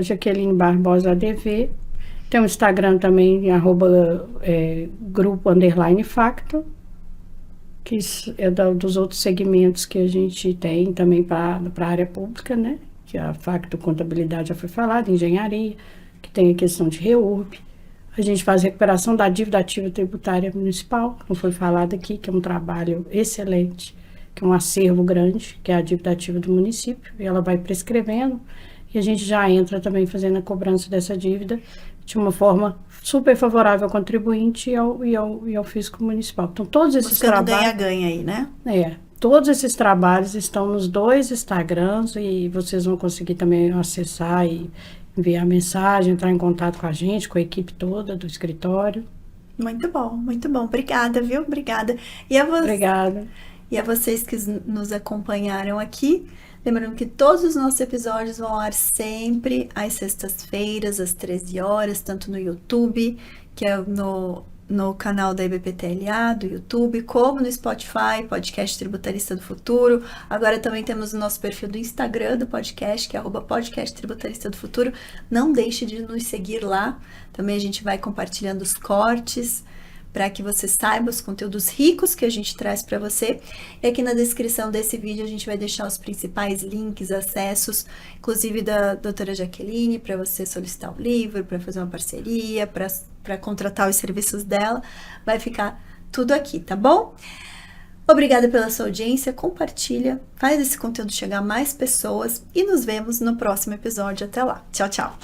@JaquelineBarbosaADV. Tem um Instagram também, @grupo_facto, que é dos outros segmentos que a gente tem também para a área pública, né? Que a Facto Contabilidade já foi falada, engenharia, que tem a questão de REURB. A gente faz recuperação da dívida ativa tributária municipal, como foi falado aqui, que é um trabalho excelente, que é um acervo grande, que é a dívida ativa do município, e ela vai prescrevendo, e a gente já entra também fazendo a cobrança dessa dívida de uma forma super favorável ao contribuinte e ao fisco municipal. Então, todos esses trabalhos... ganha-ganha aí, né? Todos esses trabalhos estão nos 2 Instagrams e vocês vão conseguir também acessar e enviar mensagem, entrar em contato com a gente, com a equipe toda do escritório. Muito bom, muito bom. Obrigada, viu? Obrigada. Obrigada. E a vocês que nos acompanharam aqui. Lembrando que todos os nossos episódios vão ao ar sempre às sextas-feiras, às 13 horas, tanto no YouTube, que é no canal da IBPTLA, do YouTube, como no Spotify, Podcast Tributarista do Futuro. Agora também temos o nosso perfil do Instagram do podcast, que é @podcast Tributarista do Futuro. Não deixe de nos seguir lá. Também a gente vai compartilhando os cortes, para que você saiba os conteúdos ricos que a gente traz para você. E aqui na descrição desse vídeo a gente vai deixar os principais links, acessos, inclusive da doutora Jaqueline, para você solicitar o livro, para fazer uma parceria, para contratar os serviços dela. Vai ficar tudo aqui, tá bom? Obrigada pela sua audiência, compartilha, faz esse conteúdo chegar a mais pessoas e nos vemos no próximo episódio. Até lá. Tchau, tchau!